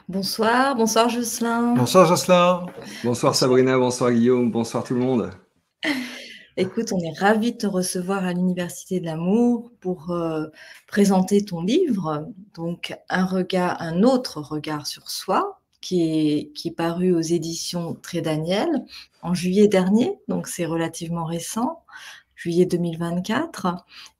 Bonsoir, bonsoir Jocelyn. Bonsoir Jocelyn. Bonsoir Sabrina, bonsoir Guillaume, bonsoir tout le monde. Écoute, on est ravis de te recevoir à l'Université de l'Amour pour présenter ton livre, donc un autre regard sur soi, qui est paru aux éditions Très Daniel en juillet dernier, donc c'est relativement récent, juillet 2024.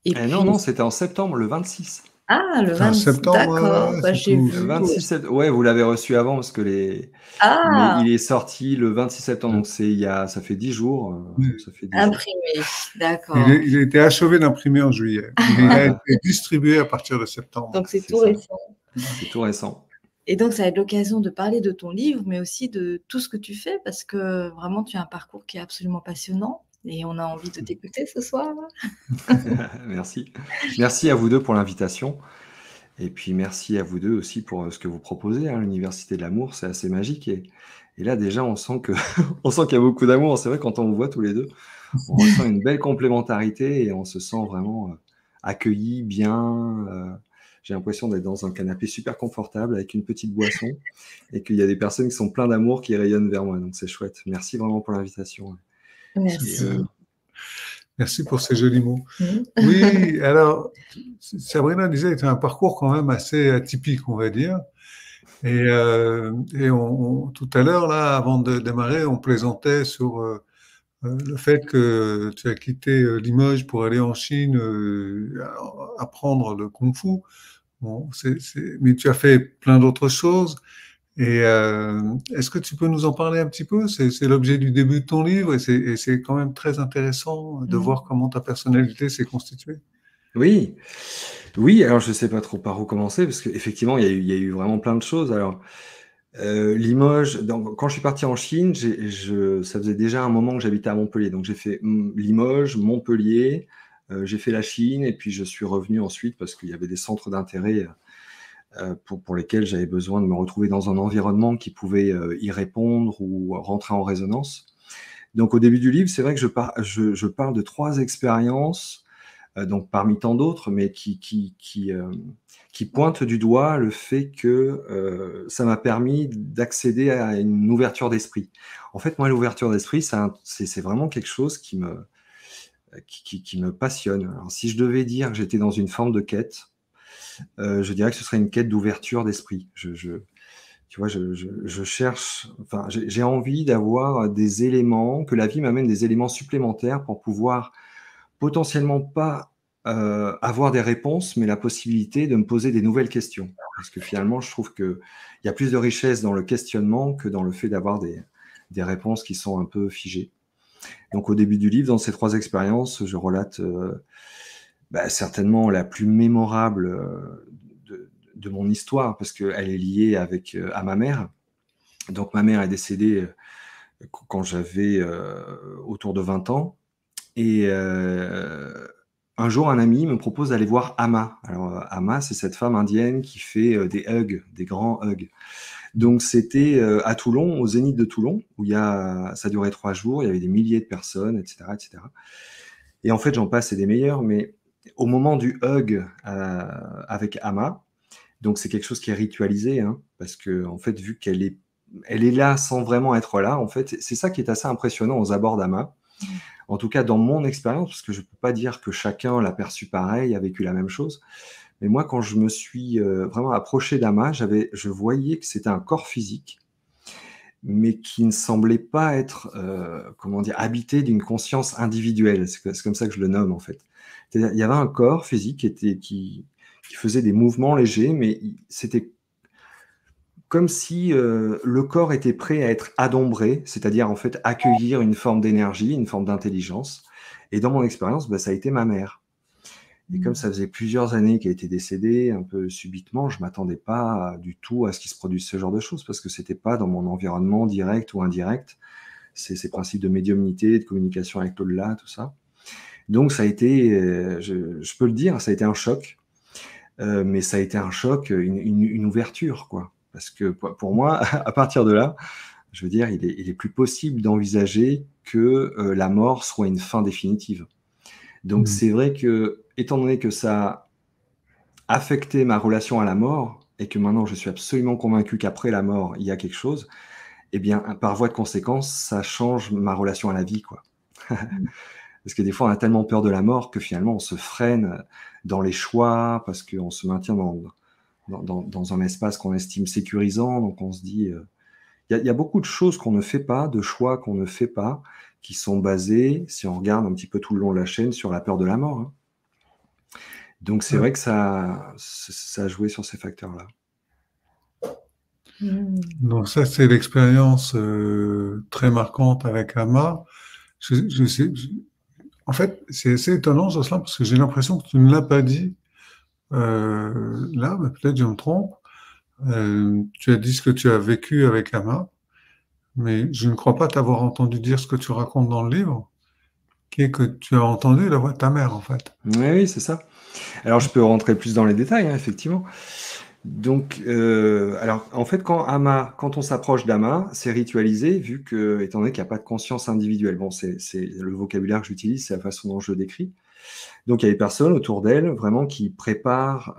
Et puis, Non, c'était en septembre, le 26. Ah, le C'est en 26, septembre, d'accord, ouais, bah, c'est j'ai tout. Le vu. 26 septembre, ouais, vous l'avez reçu avant parce que mais Ah, il est sorti le 26 septembre, donc ça fait 10 jours. Ça fait 10 jours. imprimé, d'accord. Il a été achevé d'imprimer en juillet. Il a été distribué à partir de septembre. Donc c'est C'est tout ça. récent. C'est tout récent. Et donc, ça va être l'occasion de parler de ton livre, mais aussi de tout ce que tu fais, parce que vraiment, tu as un parcours qui est absolument passionnant et on a envie de t'écouter ce soir. Merci. Merci à vous deux pour l'invitation. Et puis merci à vous deux aussi pour ce que vous proposez. L'Université de l'Amour, c'est assez magique. Et là, déjà, on sent qu'il y a beaucoup d'amour. C'est vrai, quand on vous voit tous les deux, on ressent une belle complémentarité et on se sent vraiment accueilli, bien. J'ai l'impression d'être dans un canapé super confortable avec une petite boisson et qu'il y a des personnes qui sont pleines d'amour qui rayonnent vers moi. Donc, c'est chouette. Merci vraiment pour l'invitation. Merci. Merci pour ces jolis mots. Mmh. Oui, alors, Sabrina disait que tu as un parcours quand même assez atypique, on va dire. Et tout à l'heure, là, avant de démarrer, on plaisantait sur le fait que tu as quitté Limoges pour aller en Chine apprendre le kung-fu. Bon, mais tu as fait plein d'autres choses. Et est-ce que tu peux nous en parler un petit peu? C'est l'objet du début de ton livre et c'est quand même très intéressant de voir comment ta personnalité s'est constituée. Oui, oui. Alors je sais pas trop par où commencer parce qu'effectivement il y a eu vraiment plein de choses. Alors Limoges, quand je suis parti en Chine, ça faisait déjà un moment que j'habitais à Montpellier. Donc j'ai fait Limoges, Montpellier, j'ai fait la Chine et puis je suis revenu ensuite parce qu'il y avait des centres d'intérêt pour lesquels j'avais besoin de me retrouver dans un environnement qui pouvait y répondre ou rentrer en résonance. Donc au début du livre, c'est vrai que je parle de 3 expériences, donc parmi tant d'autres, mais qui pointent du doigt le fait que ça m'a permis d'accéder à une ouverture d'esprit. En fait, moi, l'ouverture d'esprit, c'est vraiment quelque chose qui me passionne. Alors, si je devais dire que j'étais dans une forme de quête, je dirais que ce serait une quête d'ouverture d'esprit. Tu vois, je cherche, enfin, j'ai envie d'avoir des éléments, que la vie m'amène des éléments supplémentaires pour pouvoir potentiellement pas avoir des réponses, mais la possibilité de me poser des nouvelles questions. Parce que finalement, je trouve qu'il y a plus de richesse dans le questionnement que dans le fait d'avoir des réponses qui sont un peu figées. Donc au début du livre, dans ces 3 expériences, je relate certainement la plus mémorable de mon histoire, parce qu'elle est liée à ma mère. Donc ma mère est décédée quand j'avais autour de 20 ans. Et un jour, un ami me propose d'aller voir Amma. Alors Amma, c'est cette femme indienne qui fait des hugs, des grands hugs. Donc c'était à Toulon, au Zénith de Toulon, où ça durait 3 jours, il y avait des milliers de personnes, etc., etc. Et en fait, j'en passe, c'est des meilleurs, mais au moment du hug avec Amma, donc c'est quelque chose qui est ritualisé, hein, parce que en fait, vu qu'elle est là sans vraiment être là, en fait, c'est ça qui est assez impressionnant aux abords d'Ama. En tout cas, dans mon expérience, parce que je ne peux pas dire que chacun l'a perçu pareil, a vécu la même chose, mais moi, quand je me suis vraiment approché d'Ama, je voyais que c'était un corps physique, mais qui ne semblait pas être, comment dire, habité d'une conscience individuelle. C'est comme ça que je le nomme, en fait. Il y avait un corps physique qui faisait des mouvements légers, mais c'était comme si le corps était prêt à être adombré, c'est-à-dire en fait accueillir une forme d'énergie, une forme d'intelligence. Et dans mon expérience, ça a été ma mère. Et comme ça faisait plusieurs années qu'elle était décédée, un peu subitement, je ne m'attendais pas du tout à ce qu'il se produise ce genre de choses, parce que ce n'était pas dans mon environnement direct ou indirect. Ces principes de médiumnité, de communication avec l'au-delà, tout ça. Donc ça a été, je peux le dire, ça a été un choc. Mais ça a été un choc, une ouverture, quoi. Parce que pour moi, à partir de là, je veux dire, il est plus possible d'envisager que la mort soit une fin définitive. Donc c'est vrai que, étant donné que ça a affecté ma relation à la mort, et que maintenant je suis absolument convaincu qu'après la mort, il y a quelque chose, eh bien, par voie de conséquence, ça change ma relation à la vie, quoi. Parce que des fois, on a tellement peur de la mort que finalement, on se freine dans les choix, parce qu'on se maintient dans un espace qu'on estime sécurisant. Donc, on se dit, il y a beaucoup de choses qu'on ne fait pas, de choix qu'on ne fait pas, qui sont basés, si on regarde un petit peu tout le long de la chaîne, sur la peur de la mort, hein. Donc, c'est vrai que ça a joué sur ces facteurs-là. Donc ça, c'est l'expérience très marquante avec Ama. En fait, c'est assez étonnant, Jocelyn, parce que j'ai l'impression que tu ne l'as pas dit là, mais peut-être je me trompe. Tu as dit ce que tu as vécu avec Ama, mais je ne crois pas t'avoir entendu dire ce que tu racontes dans le livre, qui est que tu as entendu la voix de ta mère, en fait. Oui, c'est ça. Alors, je peux rentrer plus dans les détails, hein, effectivement. Donc, alors, en fait, quand on s'approche d'Ama, c'est ritualisé, vu que, étant donné qu'il n'y a pas de conscience individuelle. Bon, c'est le vocabulaire que j'utilise, c'est la façon dont je le décris. Donc, il y a des personnes autour d'elle, vraiment, qui préparent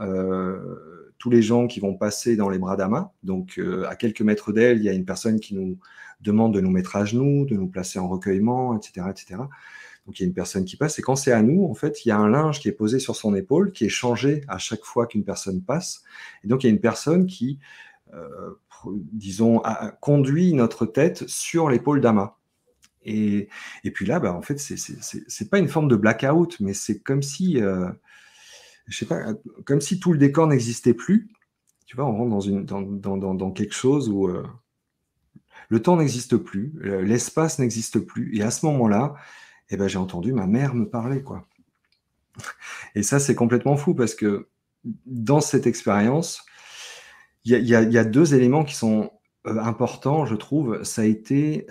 tous les gens qui vont passer dans les bras d'Ama. Donc, à quelques mètres d'elle, il y a une personne qui nous demande de nous mettre à genoux, de nous placer en recueillement, etc., etc. Donc, il y a une personne qui passe, et quand c'est à nous, en fait, il y a un linge qui est posé sur son épaule, qui est changé à chaque fois qu'une personne passe. Et donc, il y a une personne qui, disons, conduit notre tête sur l'épaule d'Ama. Et puis là, en fait, c'est pas une forme de blackout, mais c'est comme si, je sais pas, comme si tout le décor n'existait plus. Tu vois, on rentre dans quelque chose où le temps n'existe plus, l'espace n'existe plus. Et à ce moment-là, j'ai entendu ma mère me parler, quoi. Et ça, c'est complètement fou parce que dans cette expérience, il y a deux éléments qui sont importants, je trouve. Ça a été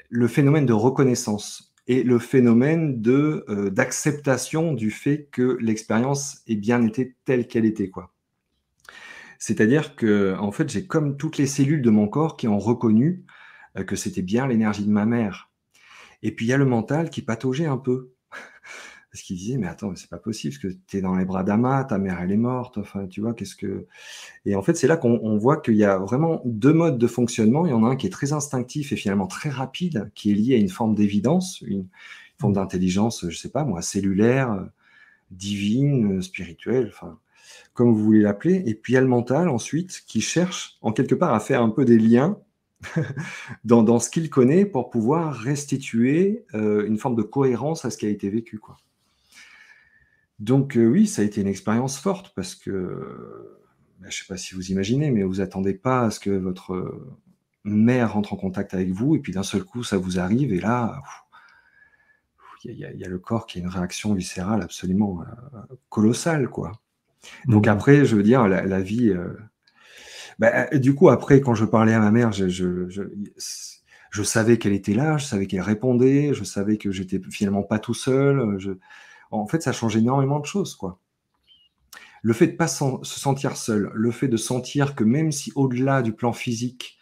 le phénomène de reconnaissance et le phénomène d'acceptation du fait que l'expérience ait bien été telle qu'elle était, quoi. C'est-à-dire que, en fait, j'ai comme toutes les cellules de mon corps qui ont reconnu que c'était bien l'énergie de ma mère. Et puis, il y a le mental qui pataugeait un peu. Parce qu'il disait, mais attends, c'est pas possible, parce que tu es dans les bras d'Ama, ta mère, elle est morte, enfin, tu vois, qu'est-ce que... Et en fait, c'est là qu'on voit qu'il y a vraiment deux modes de fonctionnement. Il y en a un qui est très instinctif et finalement très rapide, qui est lié à une forme d'évidence, une forme d'intelligence, je sais pas moi, cellulaire, divine, spirituelle, enfin, comme vous voulez l'appeler. Et puis, il y a le mental, ensuite, qui cherche, en quelque part, à faire un peu des liens dans ce qu'il connaît pour pouvoir restituer une forme de cohérence à ce qui a été vécu, quoi. Donc oui, ça a été une expérience forte parce que, je ne sais pas si vous imaginez, mais vous attendez pas à ce que votre mère rentre en contact avec vous et puis d'un seul coup, ça vous arrive et là, il y a le corps qui a une réaction viscérale absolument colossale, quoi. Donc après, je veux dire, la vie... du coup, après, quand je parlais à ma mère, je savais qu'elle était là, je savais qu'elle répondait, je savais que j'étais finalement pas tout seul. En fait, ça change énormément de choses, quoi. Le fait de ne pas se sentir seul, le fait de sentir que même si au-delà du plan physique,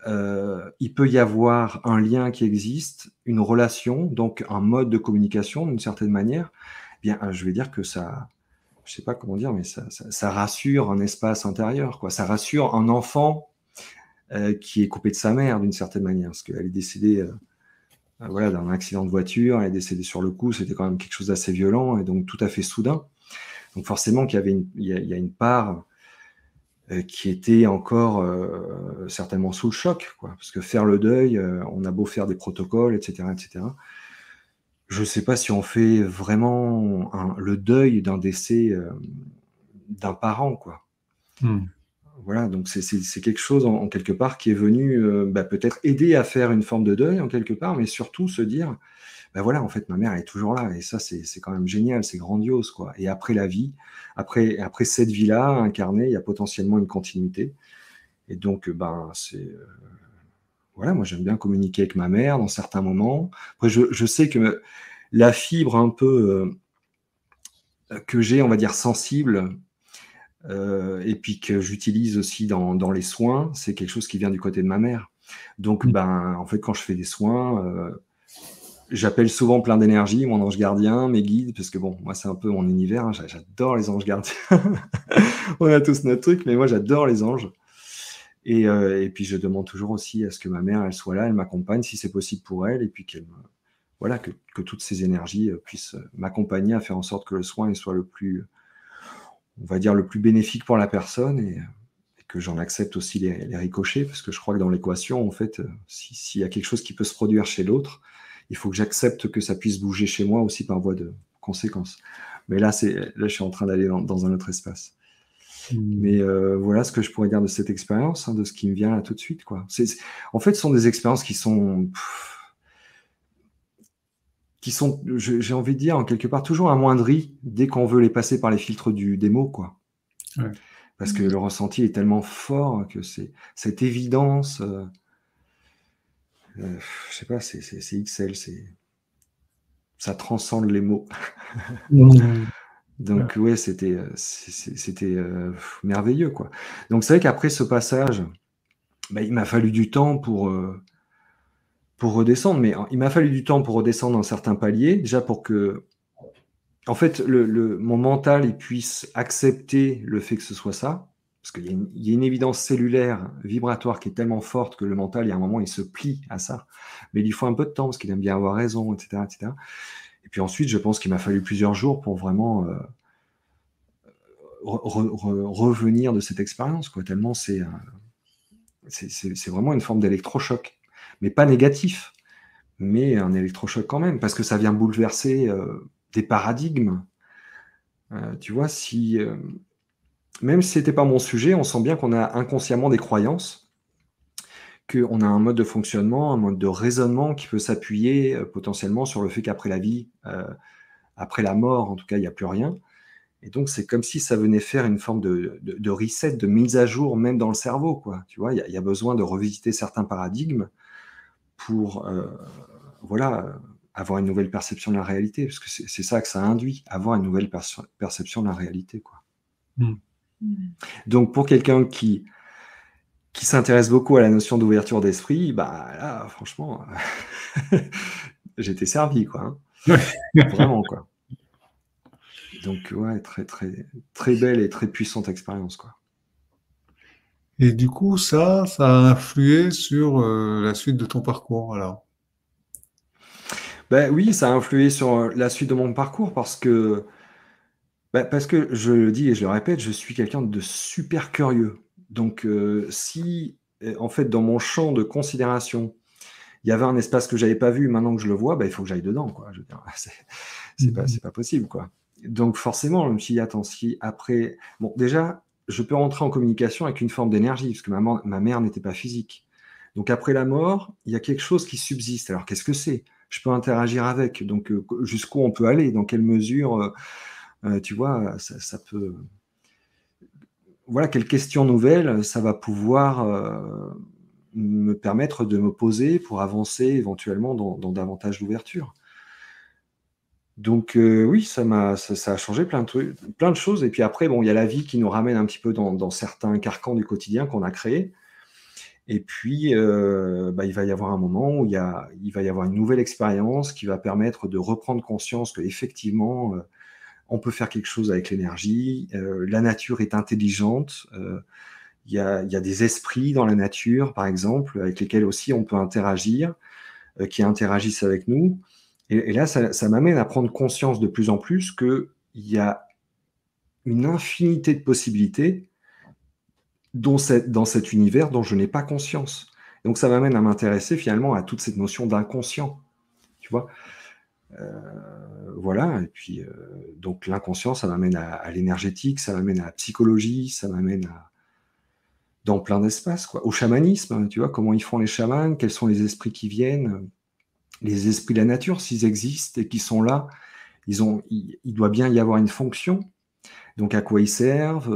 il peut y avoir un lien qui existe, une relation, donc un mode de communication d'une certaine manière, bien, je vais dire que ça, je ne sais pas comment dire, mais ça rassure un espace intérieur, quoi. Ça rassure un enfant qui est coupé de sa mère d'une certaine manière, parce qu'elle est décédée voilà, d'un accident de voiture, elle est décédée sur le coup, c'était quand même quelque chose d'assez violent et donc tout à fait soudain. Donc forcément qu'il y a une part qui était encore certainement sous le choc, quoi. Parce que faire le deuil, on a beau faire des protocoles, etc., etc. Je ne sais pas si on fait vraiment le deuil d'un décès d'un parent, quoi. Voilà, donc c'est quelque chose en quelque part qui est venu peut-être aider à faire une forme de deuil en quelque part, mais surtout se dire, voilà, en fait, ma mère est toujours là, et ça, c'est quand même génial, c'est grandiose, quoi. Et après la vie, après cette vie-là incarnée, il y a potentiellement une continuité. Et donc, voilà, moi, j'aime bien communiquer avec ma mère dans certains moments. Après, je sais que la fibre un peu que j'ai, on va dire, sensible, et puis que j'utilise aussi dans les soins, c'est quelque chose qui vient du côté de ma mère. Donc, en fait, quand je fais des soins... J'appelle souvent plein d'énergie, mon ange gardien, mes guides, parce que bon, moi c'est un peu mon univers, hein, j'adore les anges gardiens. On a tous notre truc, mais moi j'adore les anges. Et puis je demande toujours aussi à ce que ma mère, elle soit là, elle m'accompagne si c'est possible pour elle, et puis voilà, que toutes ces énergies puissent m'accompagner à faire en sorte que le soin il soit le plus, on va dire, le plus bénéfique pour la personne, et que j'en accepte aussi les ricochets, parce que je crois que dans l'équation, en fait, s'il y a quelque chose qui peut se produire chez l'autre, il faut que j'accepte que ça puisse bouger chez moi aussi par voie de conséquence. Mais là, je suis en train d'aller dans un autre espace. Mais voilà ce que je pourrais dire de cette expérience, hein, de ce qui me vient là tout de suite, quoi. En fait, ce sont des expériences qui sont, j'ai envie de dire, en quelque part, toujours amoindries dès qu'on veut les passer par les filtres des mots, quoi. Ouais. Parce que le ressenti est tellement fort que c'est cette évidence, je sais pas, c'est XL, ça transcende les mots. Donc ouais, c'était merveilleux, quoi. Donc c'est vrai qu'après ce passage, il m'a fallu du temps pour redescendre, mais il m'a fallu du temps pour redescendre dans certains paliers, déjà pour que, en fait, mon mental il puisse accepter le fait que ce soit ça, parce qu'il y a une évidence cellulaire, vibratoire qui est tellement forte que le mental, il y a un moment, il se plie à ça. Mais il lui faut un peu de temps, parce qu'il aime bien avoir raison, etc., etc. Et puis ensuite, je pense qu'il m'a fallu plusieurs jours pour vraiment revenir de cette expérience, quoi. Tellement c'est vraiment une forme d'électrochoc. Mais pas négatif, mais un électrochoc quand même, parce que ça vient bouleverser des paradigmes. Tu vois, même si ce n'était pas mon sujet, on sent bien qu'on a inconsciemment des croyances, qu'on a un mode de fonctionnement, un mode de raisonnement qui peut s'appuyer potentiellement sur le fait qu'après la vie, après la mort, en tout cas, il n'y a plus rien. Et donc, c'est comme si ça venait faire une forme de reset, de mise à jour, même dans le cerveau, quoi. Tu vois, il y a besoin de revisiter certains paradigmes pour avoir une nouvelle perception de la réalité, parce que c'est ça que ça induit, avoir une nouvelle perception de la réalité, quoi. Donc, pour quelqu'un qui s'intéresse beaucoup à la notion d'ouverture d'esprit, là, franchement, j'étais servi, quoi. Hein. Vraiment, quoi. Donc, ouais, très, très, très belle et très puissante expérience, quoi. Et du coup, ça a influé sur la suite de ton parcours, alors? Oui, ça a influé sur la suite de mon parcours parce que je le dis et je le répète, je suis quelqu'un de super curieux. Donc, si, en fait, dans mon champ de considération, il y avait un espace que j'avais pas vu, maintenant que je le vois, il faut que j'aille dedans, quoi. Je veux dire, c'est pas possible, quoi. Donc, forcément, je me suis dit, attends, si après... Bon, déjà, je peux rentrer en communication avec une forme d'énergie, parce que ma mère n'était pas physique. Donc, après la mort, il y a quelque chose qui subsiste. Alors, qu'est-ce que c'est? Je peux interagir avec. Donc, jusqu'où on peut aller? Dans quelle mesure, tu vois, ça peut... Voilà, quelle question nouvelle ça va pouvoir me permettre de me poser pour avancer éventuellement dans davantage d'ouverture. Donc oui, ça a changé plein de choses. Et puis après, bon, il y a la vie qui nous ramène un petit peu dans certains carcans du quotidien qu'on a créés. Et puis, il va y avoir un moment où il va y avoir une nouvelle expérience qui va permettre de reprendre conscience qu'effectivement, on peut faire quelque chose avec l'énergie. La nature est intelligente. Il y a des esprits dans la nature, par exemple, avec lesquels aussi on peut interagir, qui interagissent avec nous. Et là, ça m'amène à prendre conscience de plus en plus qu'il y a une infinité de possibilités dans cet univers dont je n'ai pas conscience. Donc, ça m'amène à m'intéresser finalement à toute cette notion d'inconscient. Tu vois, voilà. Et puis, donc, l'inconscient, ça m'amène à l'énergétique, ça m'amène à la psychologie, ça m'amène dans plein d'espaces, quoi. Au chamanisme, tu vois, comment ils font les chamans, quels sont les esprits qui viennent, les esprits de la nature, s'ils existent et qui sont là, il doit bien y avoir une fonction. Donc, à quoi ils servent,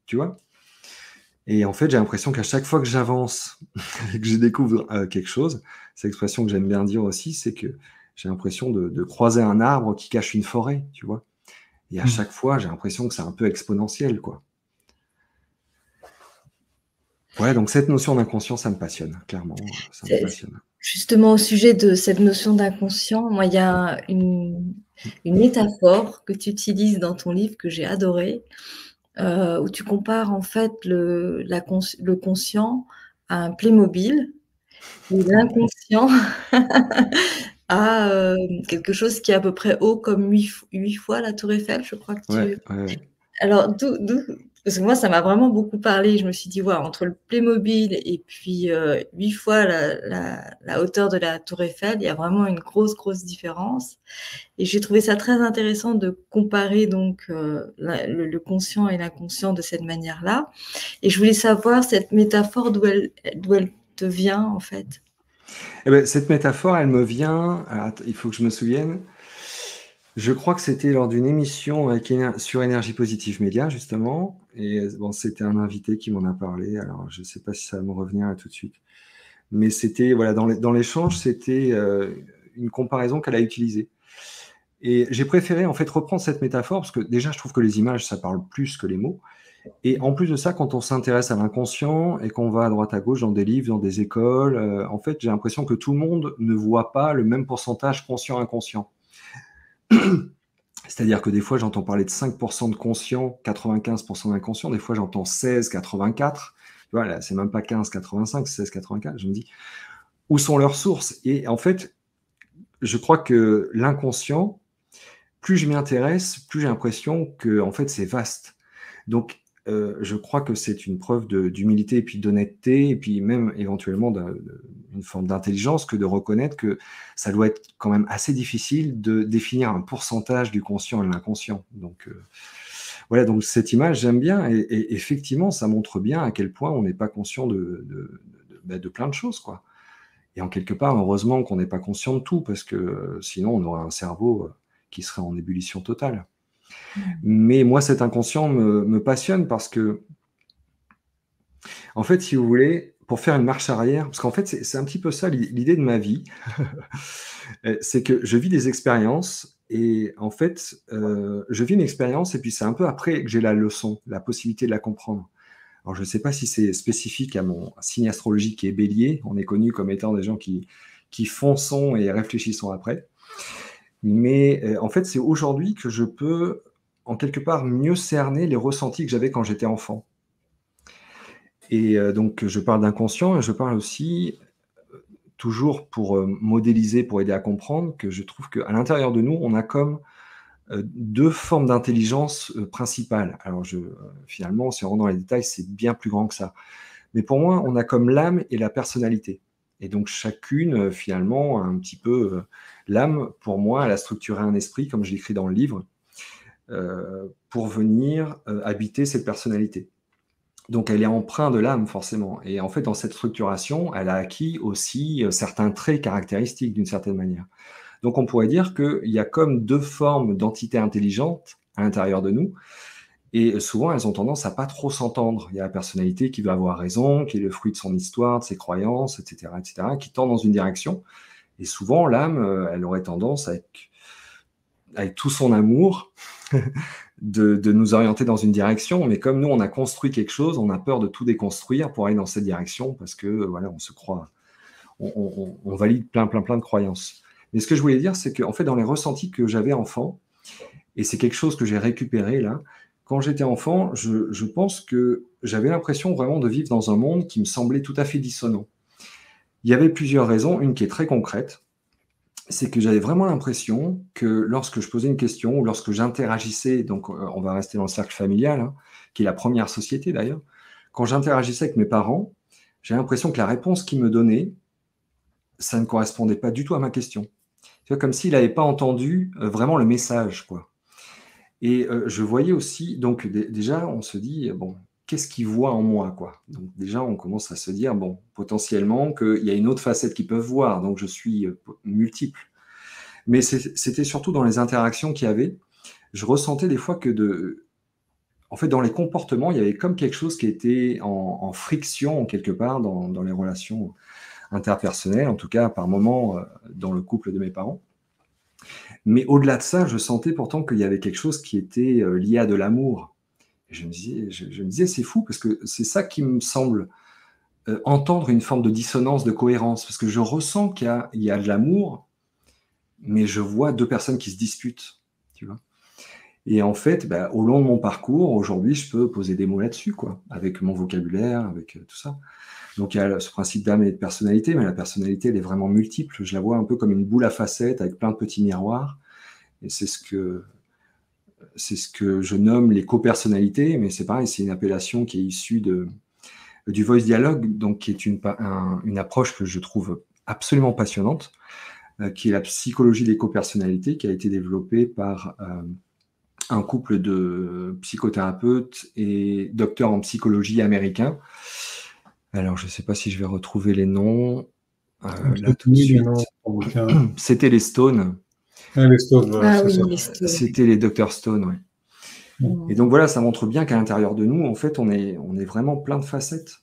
tu vois? Et en fait, j'ai l'impression qu'à chaque fois que j'avance et que je découvre quelque chose, c'est l'expression que j'aime bien dire aussi, c'est que j'ai l'impression de croiser un arbre qui cache une forêt, tu vois. Et à chaque fois, j'ai l'impression que c'est un peu exponentiel, quoi. Ouais, donc cette notion d'inconscient, ça me passionne, clairement. Ça me passionne. Justement, au sujet de cette notion d'inconscient, moi, il y a une métaphore que tu utilises dans ton livre que j'ai adorée, où tu compares en fait le conscient à un Playmobil et l'inconscient à, quelque chose qui est à peu près haut comme 8 fois la tour Eiffel, je crois que Ouais, tu ouais, ouais. alors d'où parce que moi ça m'a vraiment beaucoup parlé. Je me suis dit: «Waouh, entre le Playmobil et puis, 8 fois la hauteur de la tour Eiffel, il y a vraiment une grosse, grosse différence» et j'ai trouvé ça très intéressant de comparer donc, le conscient et l'inconscient de cette manière-là et je voulais savoir cette métaphore d'où elle te vient en fait? Eh ben, cette métaphore, elle me vient, alors il faut que je me souvienne. Je crois que c'était lors d'une émission avec sur Énergie Positive Média, justement. Et bon, c'était un invité qui m'en a parlé. Alors, je ne sais pas si ça va me revenir là tout de suite. Mais c'était, voilà, dans l'échange, c'était une comparaison qu'elle a utilisée. Et j'ai préféré, en fait, reprendre cette métaphore parce que déjà, je trouve que les images, ça parle plus que les mots. Et en plus de ça, quand on s'intéresse à l'inconscient et qu'on va à droite à gauche dans des livres, dans des écoles, en fait, j'ai l'impression que tout le monde ne voit pas le même pourcentage conscient-inconscient. C'est-à-dire que des fois, j'entends parler de 5% de conscient, 95% d'inconscient. Des fois, j'entends 16, 84. Voilà, c'est même pas 15, 85, 16, 84. Je me dis, où sont leurs sources? Et en fait, je crois que l'inconscient, plus je m'y intéresse, plus j'ai l'impression que en fait, c'est vaste. Donc, je crois que c'est une preuve d'humilité et puis d'honnêteté et puis même éventuellement une forme d'intelligence que de reconnaître que ça doit être quand même assez difficile de définir un pourcentage du conscient et de l'inconscient. Donc, voilà, donc cette image, j'aime bien et effectivement, ça montre bien à quel point on n'est pas conscient de plein de choses, quoi. Et en quelque part, heureusement qu'on n'est pas conscient de tout parce que sinon on aurait un cerveau qui serait en ébullition totale. Mais moi, cet inconscient me passionne parce que, en fait, si vous voulez, pour faire une marche arrière, parce qu'en fait, c'est un petit peu ça l'idée de ma vie, c'est que je vis des expériences et en fait, je vis une expérience et puis c'est un peu après que j'ai la leçon, la possibilité de la comprendre. Alors, je ne sais pas si c'est spécifique à mon signe astrologique qui est Bélier. On est connu comme étant des gens qui fonçons et réfléchissons après. Mais en fait, c'est aujourd'hui que je peux, en quelque part, mieux cerner les ressentis que j'avais quand j'étais enfant. Et donc, je parle d'inconscient et je parle aussi, toujours pour modéliser, pour aider à comprendre, que je trouve qu'à l'intérieur de nous, on a comme deux formes d'intelligence principales. Alors, finalement, si on rentre dans les détails, c'est bien plus grand que ça. Mais pour moi, on a comme l'âme et la personnalité. Et donc, chacune, finalement, a un petit peu l'âme, pour moi, elle a structuré un esprit, comme je l'écris dans le livre, pour venir habiter cette personnalité. Donc, elle est empreinte de l'âme, forcément. Et en fait, dans cette structuration, elle a acquis aussi certains traits caractéristiques, d'une certaine manière. Donc, on pourrait dire qu'il y a comme deux formes d'entités intelligentes à l'intérieur de nous. Et souvent, elles ont tendance à pas trop s'entendre. Il y a la personnalité qui veut avoir raison, qui est le fruit de son histoire, de ses croyances, etc., qui tend dans une direction. Et souvent, l'âme, elle aurait tendance, avec tout son amour, de nous orienter dans une direction. Mais comme nous, on a construit quelque chose, on a peur de tout déconstruire pour aller dans cette direction parce que, voilà, on se croit, on valide plein de croyances. Mais ce que je voulais dire, c'est qu'en fait, dans les ressentis que j'avais enfant, et c'est quelque chose que j'ai récupéré là, quand j'étais enfant, je pense que j'avais l'impression vraiment de vivre dans un monde qui me semblait tout à fait dissonant. Il y avait plusieurs raisons, une qui est très concrète, c'est que j'avais vraiment l'impression que lorsque je posais une question ou lorsque j'interagissais, donc on va rester dans le cercle familial, hein, qui est la première société d'ailleurs, quand j'interagissais avec mes parents, j'ai l'impression que la réponse qu'ils me donnaient, ça ne correspondait pas du tout à ma question. Tu vois, comme s'il n'avait pas entendu vraiment le message, quoi. Et je voyais aussi, donc déjà, on se dit, bon, qu'est-ce qu'il voit en moi, quoi? Donc déjà, on commence à se dire, bon, potentiellement, qu'il y a une autre facette qu'ils peuvent voir, donc je suis multiple. Mais c'était surtout dans les interactions qu'il y avait, je ressentais des fois que en fait, dans les comportements, il y avait comme quelque chose qui était en friction, quelque part, dans les relations interpersonnelles, en tout cas, par moment, dans le couple de mes parents. Mais au-delà de ça, je sentais pourtant qu'il y avait quelque chose qui était lié à de l'amour. Et je me disais, c'est fou parce que c'est ça qui me semble entendre une forme de dissonance, de cohérence, parce que je ressens qu'il y a de l'amour, mais je vois deux personnes qui se disputent, tu vois. Et en fait, bah, au long de mon parcours, aujourd'hui, je peux poser des mots là-dessus, quoi, avec mon vocabulaire, avec tout ça. Donc il y a ce principe d'âme et de personnalité, mais la personnalité, elle est vraiment multiple. Je la vois un peu comme une boule à facettes avec plein de petits miroirs. Et c'est ce que je nomme les co-personnalités, mais c'est pareil, c'est une appellation qui est issue du voice dialogue, donc qui est une approche que je trouve absolument passionnante, qui est la psychologie des co-personnalités, qui a été développée par un couple de psychothérapeutes et docteurs en psychologie américains. Alors, je ne sais pas si je vais retrouver les noms là tout de suite. C'était les Stones. Les Stones, voilà, oui, les Stones. C'était les Dr Stone, oui. Et donc voilà, ça montre bien qu'à l'intérieur de nous, en fait, on est vraiment plein de facettes.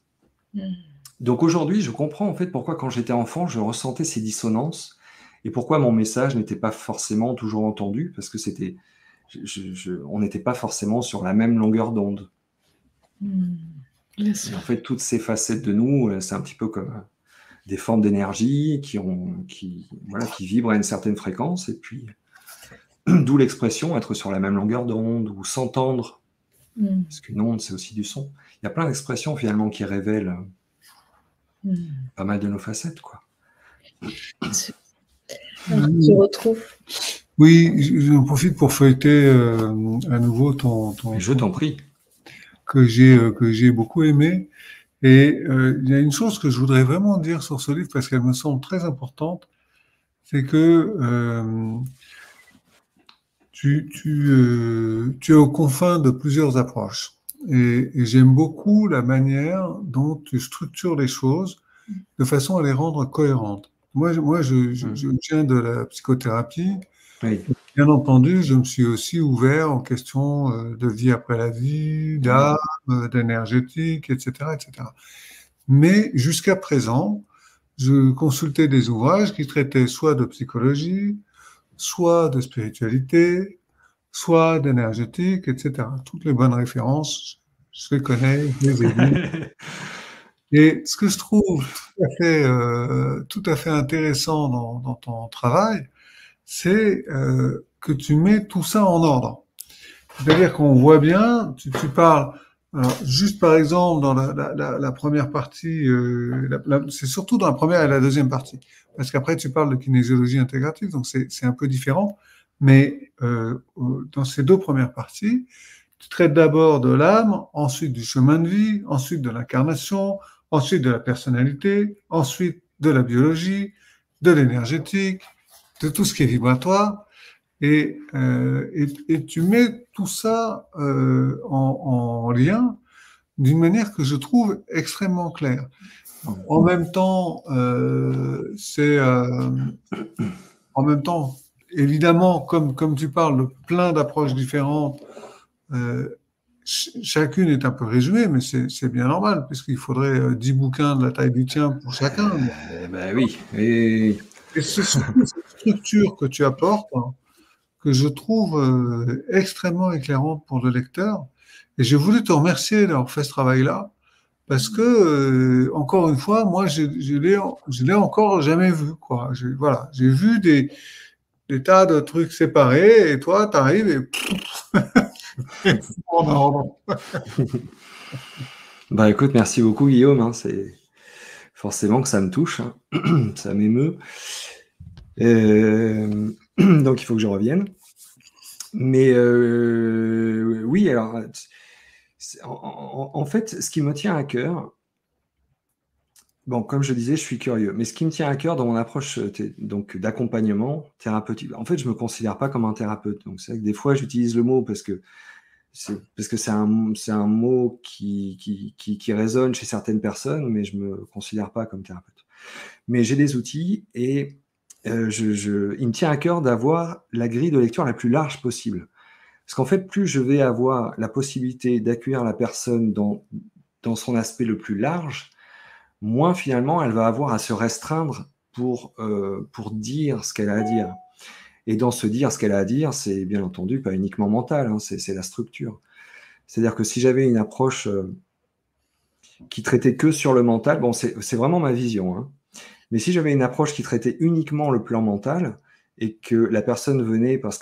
Donc aujourd'hui, je comprends en fait pourquoi quand j'étais enfant, je ressentais ces dissonances et pourquoi mon message n'était pas forcément toujours entendu, parce que on n'était pas forcément sur la même longueur d'onde. Et en fait, toutes ces facettes de nous, c'est un petit peu comme des formes d'énergie qui vibrent à une certaine fréquence, et puis d'où l'expression être sur la même longueur d'onde ou s'entendre, parce qu'une onde, c'est aussi du son. Il y a plein d'expressions finalement qui révèlent pas mal de nos facettes, quoi. Je retrouve. Oui, j'en profite pour feuilleter à nouveau ton Je t'en prie. Que j'ai beaucoup aimé. Et il y a une chose que je voudrais vraiment dire sur ce livre, parce qu'elle me semble très importante, c'est que tu es aux confins de plusieurs approches. Et j'aime beaucoup la manière dont tu structures les choses de façon à les rendre cohérentes. Moi, je viens de la psychothérapie. Oui. Bien entendu, je me suis aussi ouvert aux questions de vie après la vie, d'âme, d'énergétique, etc., etc. Mais jusqu'à présent, je consultais des ouvrages qui traitaient soit de psychologie, soit de spiritualité, soit d'énergétique, etc. Toutes les bonnes références, je les connais, je les ai lues. Et ce que je trouve tout à fait intéressant dans ton travail, c'est que tu mets tout ça en ordre. C'est-à-dire qu'on voit bien, tu parles, alors, juste par exemple dans la première partie, c'est surtout dans la première et la deuxième partie, parce qu'après tu parles de kinésiologie intégrative, donc c'est un peu différent, mais dans ces deux premières parties, tu traites d'abord de l'âme, ensuite du chemin de vie, ensuite de l'incarnation, ensuite de la personnalité, ensuite de la biologie, de l'énergétique, de tout ce qui est vibratoire, et tu mets tout ça en lien d'une manière que je trouve extrêmement claire. En même temps, évidemment, comme tu parles de plein d'approches différentes, chacune est un peu résumée, mais c'est bien normal, puisqu'il faudrait 10 bouquins de la taille du tien pour chacun. Ben oui. Et c'est surtout cette structure que tu apportes, que je trouve extrêmement éclairante pour le lecteur. Et j'ai voulu te remercier d'avoir fait ce travail-là, parce que, encore une fois, moi, je l'ai encore jamais vu, quoi. J'ai vu des tas de trucs séparés, et toi, tu arrives et... Bah écoute, merci beaucoup Guillaume, hein, c'est forcément que ça me touche, hein. Ça m'émeut. Donc il faut que je revienne. Mais oui, alors en fait, ce qui me tient à cœur, bon, comme je disais, je suis curieux, mais ce qui me tient à cœur dans mon approche donc d'accompagnement thérapeutique, en fait, je me considère pas comme un thérapeute. Donc c'est vrai que des fois, j'utilise le mot parce que c'est un mot qui résonne chez certaines personnes, mais je me considère pas comme thérapeute. Mais j'ai des outils et il me tient à cœur d'avoir la grille de lecture la plus large possible. Parce qu'en fait, plus je vais avoir la possibilité d'accueillir la personne dans son aspect le plus large, moins finalement elle va avoir à se restreindre pour dire ce qu'elle a à dire. Et dans ce dire ce qu'elle a à dire, c'est bien entendu pas uniquement mental, hein, c'est la structure. C'est-à-dire que si j'avais une approche qui traitait que sur le mental, bon, c'est vraiment ma vision, hein. Mais si j'avais une approche qui traitait uniquement le plan mental et que la personne venait parce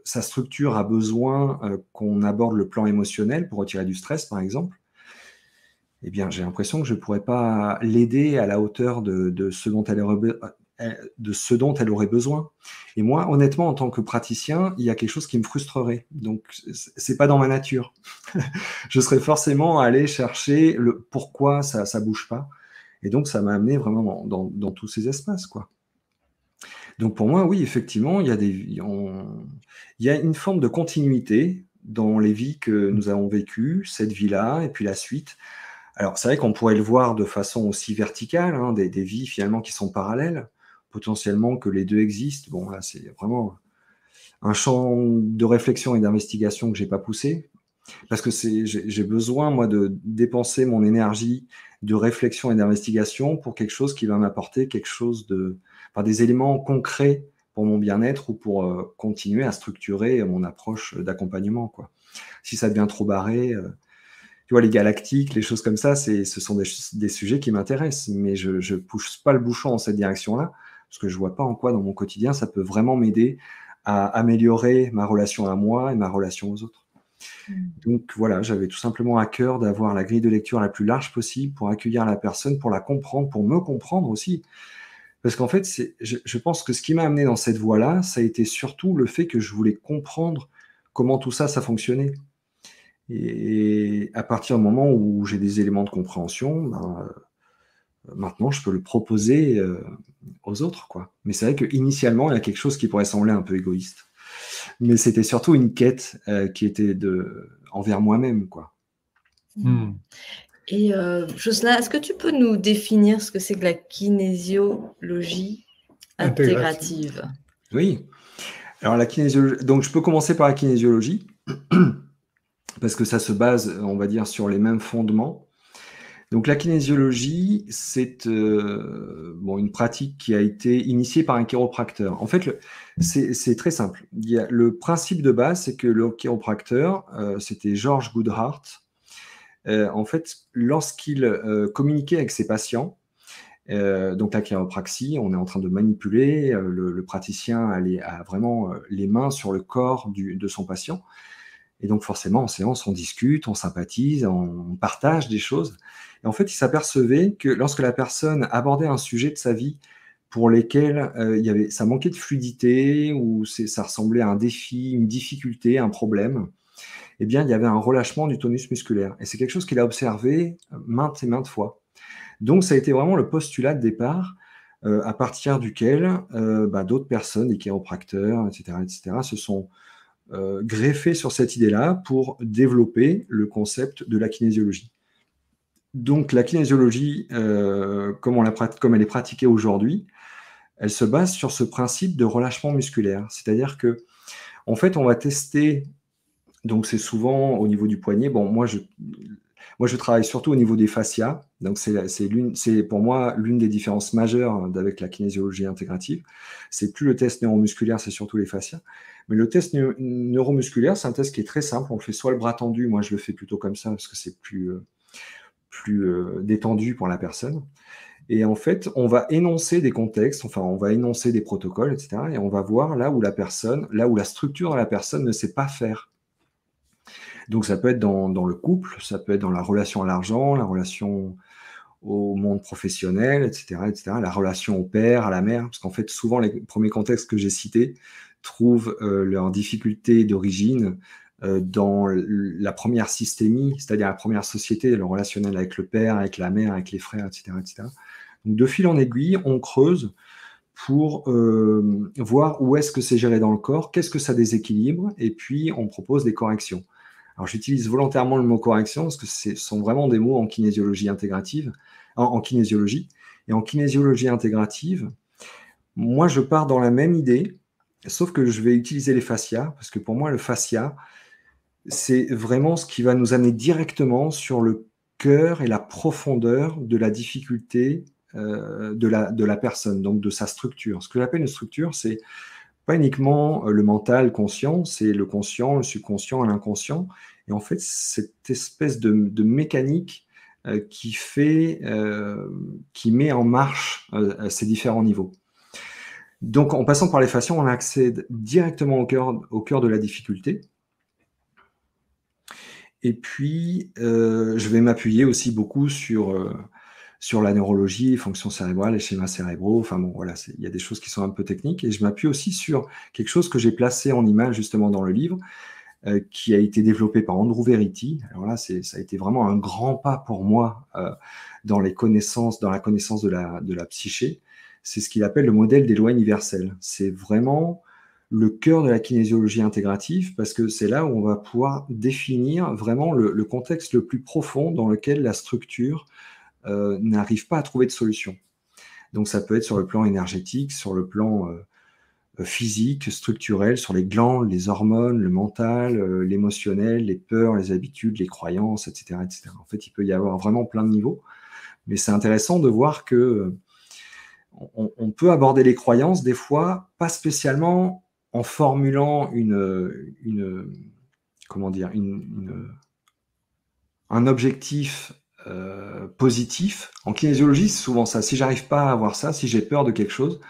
sa structure a besoin qu'on aborde le plan émotionnel pour retirer du stress, par exemple, eh bien, j'ai l'impression que je ne pourrais pas l'aider à la hauteur de ce dont elle aurait besoin. Et moi, honnêtement, en tant que praticien, il y a quelque chose qui me frustrerait. Donc, c'est pas dans ma nature. Je serais forcément allé chercher le pourquoi ça bouge pas. Et donc, ça m'a amené vraiment dans tous ces espaces, quoi. Donc, pour moi, oui, effectivement, il y a une forme de continuité dans les vies que nous avons vécues, cette vie-là, et puis la suite. Alors, c'est vrai qu'on pourrait le voir de façon aussi verticale, hein, des vies finalement qui sont parallèles, potentiellement que les deux existent. Bon, là, c'est vraiment un champ de réflexion et d'investigation que j'ai pas poussé, parce que j'ai besoin, moi, de dépenser mon énergie de réflexion et d'investigation pour quelque chose qui va m'apporter des éléments concrets pour mon bien-être ou pour continuer à structurer mon approche d'accompagnement, quoi. Si ça devient trop barré, tu vois, les galactiques, les choses comme ça, ce sont des sujets qui m'intéressent, mais je ne pousse pas le bouchon dans cette direction-là, parce que je ne vois pas en quoi, dans mon quotidien, ça peut vraiment m'aider à améliorer ma relation à moi et ma relation aux autres. Donc voilà, j'avais tout simplement à cœur d'avoir la grille de lecture la plus large possible pour accueillir la personne, pour la comprendre, pour me comprendre aussi. Parce qu'en fait, je pense que ce qui m'a amené dans cette voie-là, ça a été surtout le fait que je voulais comprendre comment tout ça fonctionnait. Et à partir du moment où j'ai des éléments de compréhension, maintenant, je peux le proposer aux autres, quoi. Mais c'est vrai qu'initialement, il y a quelque chose qui pourrait sembler un peu égoïste. Mais c'était surtout une quête qui était envers moi-même, quoi. Et Jocelyn, est-ce que tu peux nous définir ce que c'est que la kinésiologie intégrative? Oui. Alors, la kinésiologie... Donc, je peux commencer par la kinésiologie, parce que ça se base, on va dire, sur les mêmes fondements. Donc, la kinésiologie, c'est une pratique qui a été initiée par un chiropracteur. En fait, c'est très simple. Le principe de base, c'est que le chiropracteur, c'était George Goodhart. En fait, lorsqu'il communiquait avec ses patients, donc la chiropraxie, on est en train de manipuler, le praticien a vraiment les mains sur le corps de son patient. Et donc forcément, en séance, on discute, on sympathise, on partage des choses. Et en fait, il s'apercevait que lorsque la personne abordait un sujet de sa vie pour lesquels ça manquait de fluidité ou ça ressemblait à un défi, une difficulté, un problème, eh bien, il y avait un relâchement du tonus musculaire. Et c'est quelque chose qu'il a observé maintes et maintes fois. Donc, ça a été vraiment le postulat de départ à partir duquel d'autres personnes, des chiropracteurs, etc., se sont greffés sur cette idée-là pour développer le concept de la kinésiologie. Donc, la kinésiologie, comme elle est pratiquée aujourd'hui, elle se base sur ce principe de relâchement musculaire. C'est-à-dire que, en fait, on va tester. Donc, c'est souvent au niveau du poignet. Bon, moi, je travaille surtout au niveau des fascias. Donc, c'est pour moi l'une des différences majeures avec la kinésiologie intégrative. C'est plus le test neuromusculaire, c'est surtout les fascias. Mais le test neuromusculaire, c'est un test qui est très simple. On fait soit le bras tendu, moi je le fais plutôt comme ça parce que c'est plus détendu pour la personne. Et en fait, on va énoncer des contextes, enfin, on va énoncer des protocoles, etc. Et on va voir là où la structure de la personne ne sait pas faire. Donc, ça peut être dans le couple, ça peut être dans la relation à l'argent, la relation au monde professionnel, etc., la relation au père, à la mère, parce qu'en fait, souvent, les premiers contextes que j'ai cités trouvent leurs difficultés d'origine dans la première systémie, c'est-à-dire la première société, le relationnel avec le père, avec la mère, avec les frères, etc., etc. Donc, de fil en aiguille, on creuse pour voir où est-ce que c'est géré dans le corps, qu'est-ce que ça déséquilibre, et puis on propose des corrections. Alors, j'utilise volontairement le mot correction parce que ce sont vraiment des mots en kinésiologie intégrative, en kinésiologie. Et en kinésiologie intégrative, moi, je pars dans la même idée, sauf que je vais utiliser les fascias, parce que pour moi, le fascia, c'est vraiment ce qui va nous amener directement sur le cœur et la profondeur de la difficulté de la personne, donc de sa structure. Ce que j'appelle une structure, c'est pas uniquement le mental conscient, c'est le conscient, le subconscient et l'inconscient. Et en fait, cette espèce de mécanique qui met en marche ces différents niveaux. Donc, en passant par les fascias, on accède directement au cœur de la difficulté. Et puis, je vais m'appuyer aussi beaucoup sur la neurologie, les fonctions cérébrales, les schémas cérébraux. Enfin bon, voilà, il y a des choses qui sont un peu techniques. Et je m'appuie aussi sur quelque chose que j'ai placé en image justement dans le livre, qui a été développé par Andrew Verity. Alors là, ça a été vraiment un grand pas pour moi dans la connaissance de la psyché. C'est ce qu'il appelle le modèle des lois universelles. C'est vraiment le cœur de la kinésiologie intégrative, parce que c'est là où on va pouvoir définir vraiment le contexte le plus profond dans lequel la structure n'arrive pas à trouver de solution. Donc ça peut être sur le plan énergétique, sur le plan physique, structurel, sur les glandes, les hormones, le mental, l'émotionnel, les peurs, les habitudes, les croyances, etc., etc. En fait, il peut y avoir vraiment plein de niveaux, mais c'est intéressant de voir que on peut aborder les croyances des fois, pas spécialement en formulant un objectif positif. En kinésiologie, c'est souvent ça. Si j'arrive pas à avoir ça, si j'ai peur de quelque chose,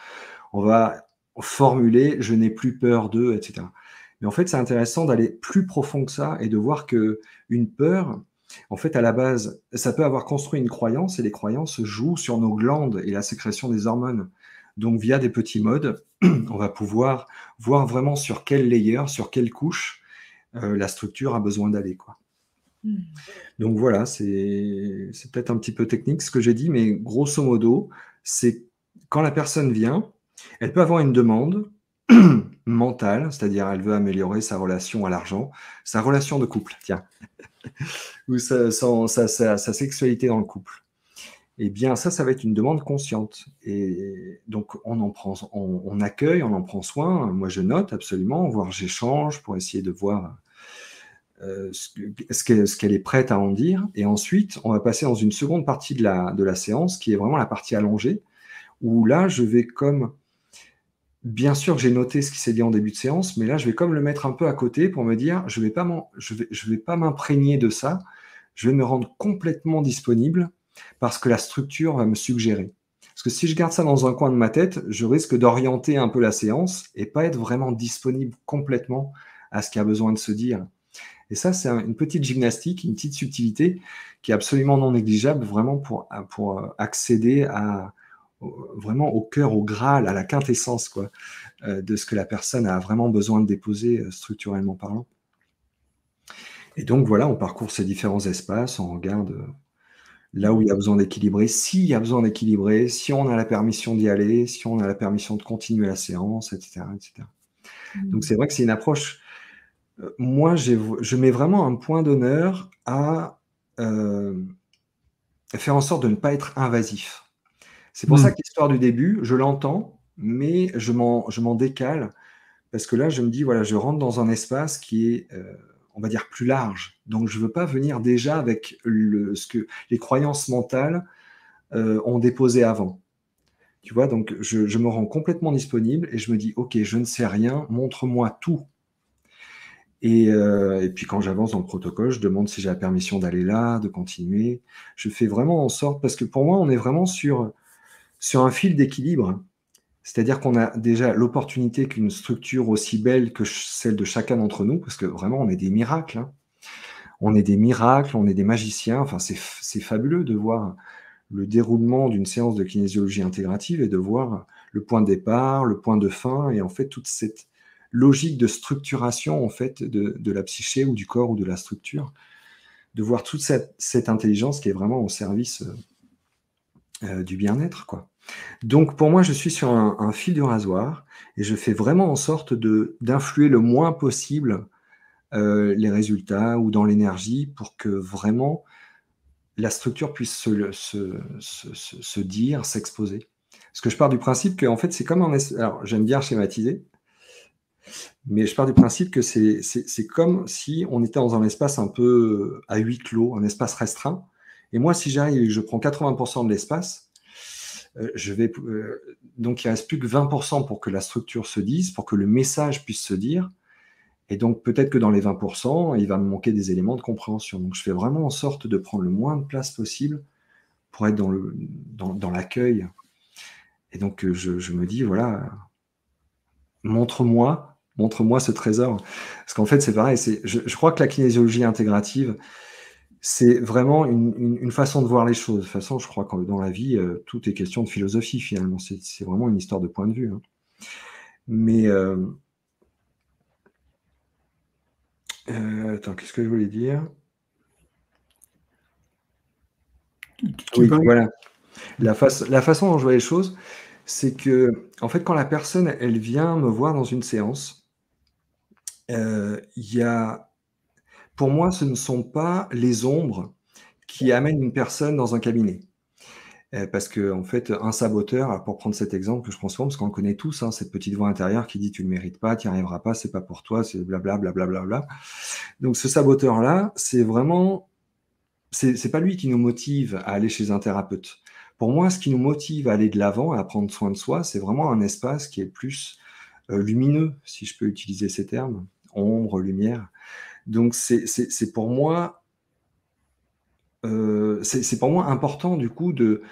on va formuler « je n'ai plus peur de », etc. Mais en fait, c'est intéressant d'aller plus profond que ça et de voir qu'une peur, en fait, à la base, ça peut avoir construit une croyance, et les croyances jouent sur nos glandes et la sécrétion des hormones. Donc, via des petits modes, on va pouvoir voir vraiment sur quel layer, sur quelle couche la structure a besoin d'aller, quoi. Donc voilà, c'est peut-être un petit peu technique ce que j'ai dit, mais grosso modo, c'est quand la personne vient, elle peut avoir une demande mentale, c'est-à-dire elle veut améliorer sa relation à l'argent, sa relation de couple, tiens, ou sa sexualité dans le couple. Eh bien, ça va être une demande consciente. Et donc, on accueille, on en prend soin. Moi, je note absolument, voire j'échange pour essayer de voir ce qu'elle est prête à en dire. Et ensuite, on va passer dans une seconde partie de la séance, qui est vraiment la partie allongée, où là, je vais comme... Bien sûr que j'ai noté ce qui s'est dit en début de séance, mais là, je vais comme le mettre un peu à côté pour me dire, je vais pas m'imprégner de ça, je vais me rendre complètement disponible parce que la structure va me suggérer. Parce que si je garde ça dans un coin de ma tête, je risque d'orienter un peu la séance et pas être vraiment disponible complètement à ce qui a besoin de se dire. Et ça, c'est une petite gymnastique, une petite subtilité qui est absolument non négligeable, vraiment pour accéder vraiment au cœur, au Graal, à la quintessence, quoi, de ce que la personne a vraiment besoin de déposer structurellement parlant. Et donc voilà, on parcourt ces différents espaces, on regarde là où il y a besoin d'équilibrer, s'il y a besoin d'équilibrer, si on a la permission d'y aller, si on a la permission de continuer la séance, etc. etc. Donc c'est vrai que c'est une approche... moi, je mets vraiment un point d'honneur à faire en sorte de ne pas être invasif. C'est pour ça que l'histoire du début, je l'entends, mais je m'en décale, parce que là, je me dis, voilà, je rentre dans un espace qui est, on va dire, plus large. Donc, je ne veux pas venir déjà avec ce que les croyances mentales ont déposé avant. Tu vois, donc je me rends complètement disponible et je me dis, OK, je ne sais rien, montre-moi tout. Et puis quand j'avance dans le protocole, je demande si j'ai la permission d'aller là, de continuer. Je fais vraiment en sorte, parce que pour moi, on est vraiment sur un fil d'équilibre. C'est-à-dire qu'on a déjà l'opportunité qu'une structure aussi belle que celle de chacun d'entre nous, parce que vraiment, on est des miracles, hein. On est des miracles, on est des magiciens. Enfin, c'est fabuleux de voir le déroulement d'une séance de kinésiologie intégrative et de voir le point de départ, le point de fin, et en fait, toute cette logique de structuration en fait, de la psyché ou du corps ou de la structure, de voir toute cette intelligence qui est vraiment au service du bien-être, quoi. Donc, pour moi, je suis sur un fil du rasoir et je fais vraiment en sorte d'influer le moins possible les résultats ou dans l'énergie pour que vraiment la structure puisse se dire, s'exposer. Parce que je pars du principe que, en fait, c'est comme alors, j'aime bien schématiser, mais je pars du principe que c'est comme si on était dans un espace un peu à huis clos, un espace restreint. Et moi, si j'arrive et que je prends 80% de l'espace, donc il ne reste plus que 20% pour que la structure se dise, pour que le message puisse se dire. Et donc, peut-être que dans les 20%, il va me manquer des éléments de compréhension. Donc, je fais vraiment en sorte de prendre le moins de place possible pour être dans l'accueil. Et donc, je me dis, voilà, montre-moi ce trésor. Parce qu'en fait, c'est pareil, je crois que la kinésiologie intégrative, c'est vraiment une façon de voir les choses. De toute façon, je crois que dans la vie, tout est question de philosophie, finalement. C'est vraiment une histoire de point de vue. Hein. Mais... attends, qu'est-ce que je voulais dire? Oui, voilà. La façon dont je vois les choses, c'est que, en fait, quand la personne, elle vient me voir dans une séance, pour moi, ce ne sont pas les ombres qui amènent une personne dans un cabinet. Parce que, en fait, un saboteur, pour prendre cet exemple que je prends souvent, parce qu'on le connaît tous, hein, cette petite voix intérieure qui dit tu ne le mérites pas, tu n'y arriveras pas, c'est pas pour toi, c'est blablabla, blablabla. Donc ce saboteur-là, c'est vraiment, c'est pas lui qui nous motive à aller chez un thérapeute. Pour moi, ce qui nous motive à aller de l'avant, à prendre soin de soi, c'est vraiment un espace qui est plus lumineux, si je peux utiliser ces termes, ombre, lumière. Donc c'est pour moi, c'est pour moi important du coup de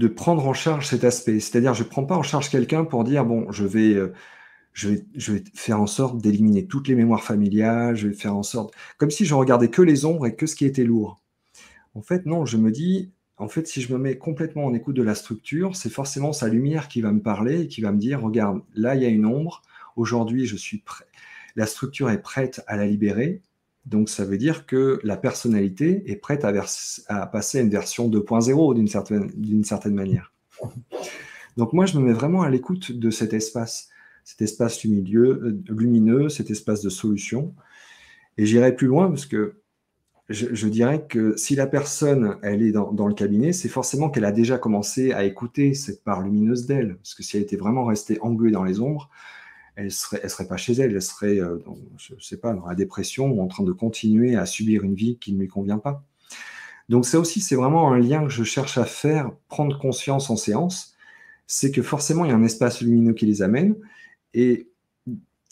prendre en charge cet aspect. C'est-à-dire, je ne prends pas en charge quelqu'un pour dire, bon, je vais faire en sorte d'éliminer toutes les mémoires familiales, je vais faire en sorte... Comme si je regardais que les ombres et que ce qui était lourd. En fait, non, je me dis, en fait, si je me mets complètement en écoute de la structure, c'est forcément sa lumière qui va me parler et qui va me dire, regarde, là, il y a une ombre, aujourd'hui, je suis prêt. La structure est prête à la libérer. Donc, ça veut dire que la personnalité est prête à passer à une version 2.0 d'une certaine manière. Donc, moi, je me mets vraiment à l'écoute de cet espace lumineux, cet espace de solution. Et j'irai plus loin parce que je dirais que si la personne, elle est dans le cabinet, c'est forcément qu'elle a déjà commencé à écouter cette part lumineuse d'elle. Parce que si elle était vraiment restée engluée dans les ombres, elle serait pas chez elle serait, je sais pas, dans la dépression ou en train de continuer à subir une vie qui ne lui convient pas. Donc ça aussi, c'est vraiment un lien que je cherche à faire, prendre conscience en séance, c'est que forcément, il y a un espace lumineux qui les amène, et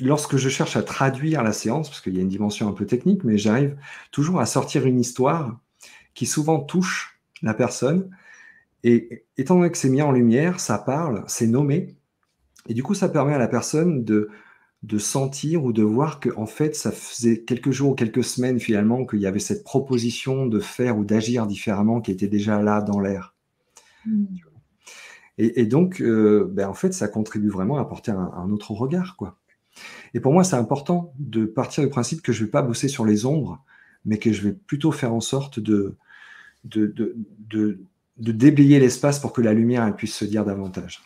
lorsque je cherche à traduire la séance, parce qu'il y a une dimension un peu technique, mais j'arrive toujours à sortir une histoire qui souvent touche la personne, et étant donné que c'est mis en lumière, ça parle, c'est nommé, et du coup, ça permet à la personne de sentir ou de voir que, en fait, ça faisait quelques jours ou quelques semaines, finalement, qu'il y avait cette proposition de faire ou d'agir différemment qui était déjà là dans l'air. Et donc, en fait, ça contribue vraiment à apporter un autre regard, quoi. Et pour moi, c'est important de partir du principe que je ne vais pas bosser sur les ombres, mais que je vais plutôt faire en sorte de déblayer l'espace pour que la lumière elle puisse se dire davantage.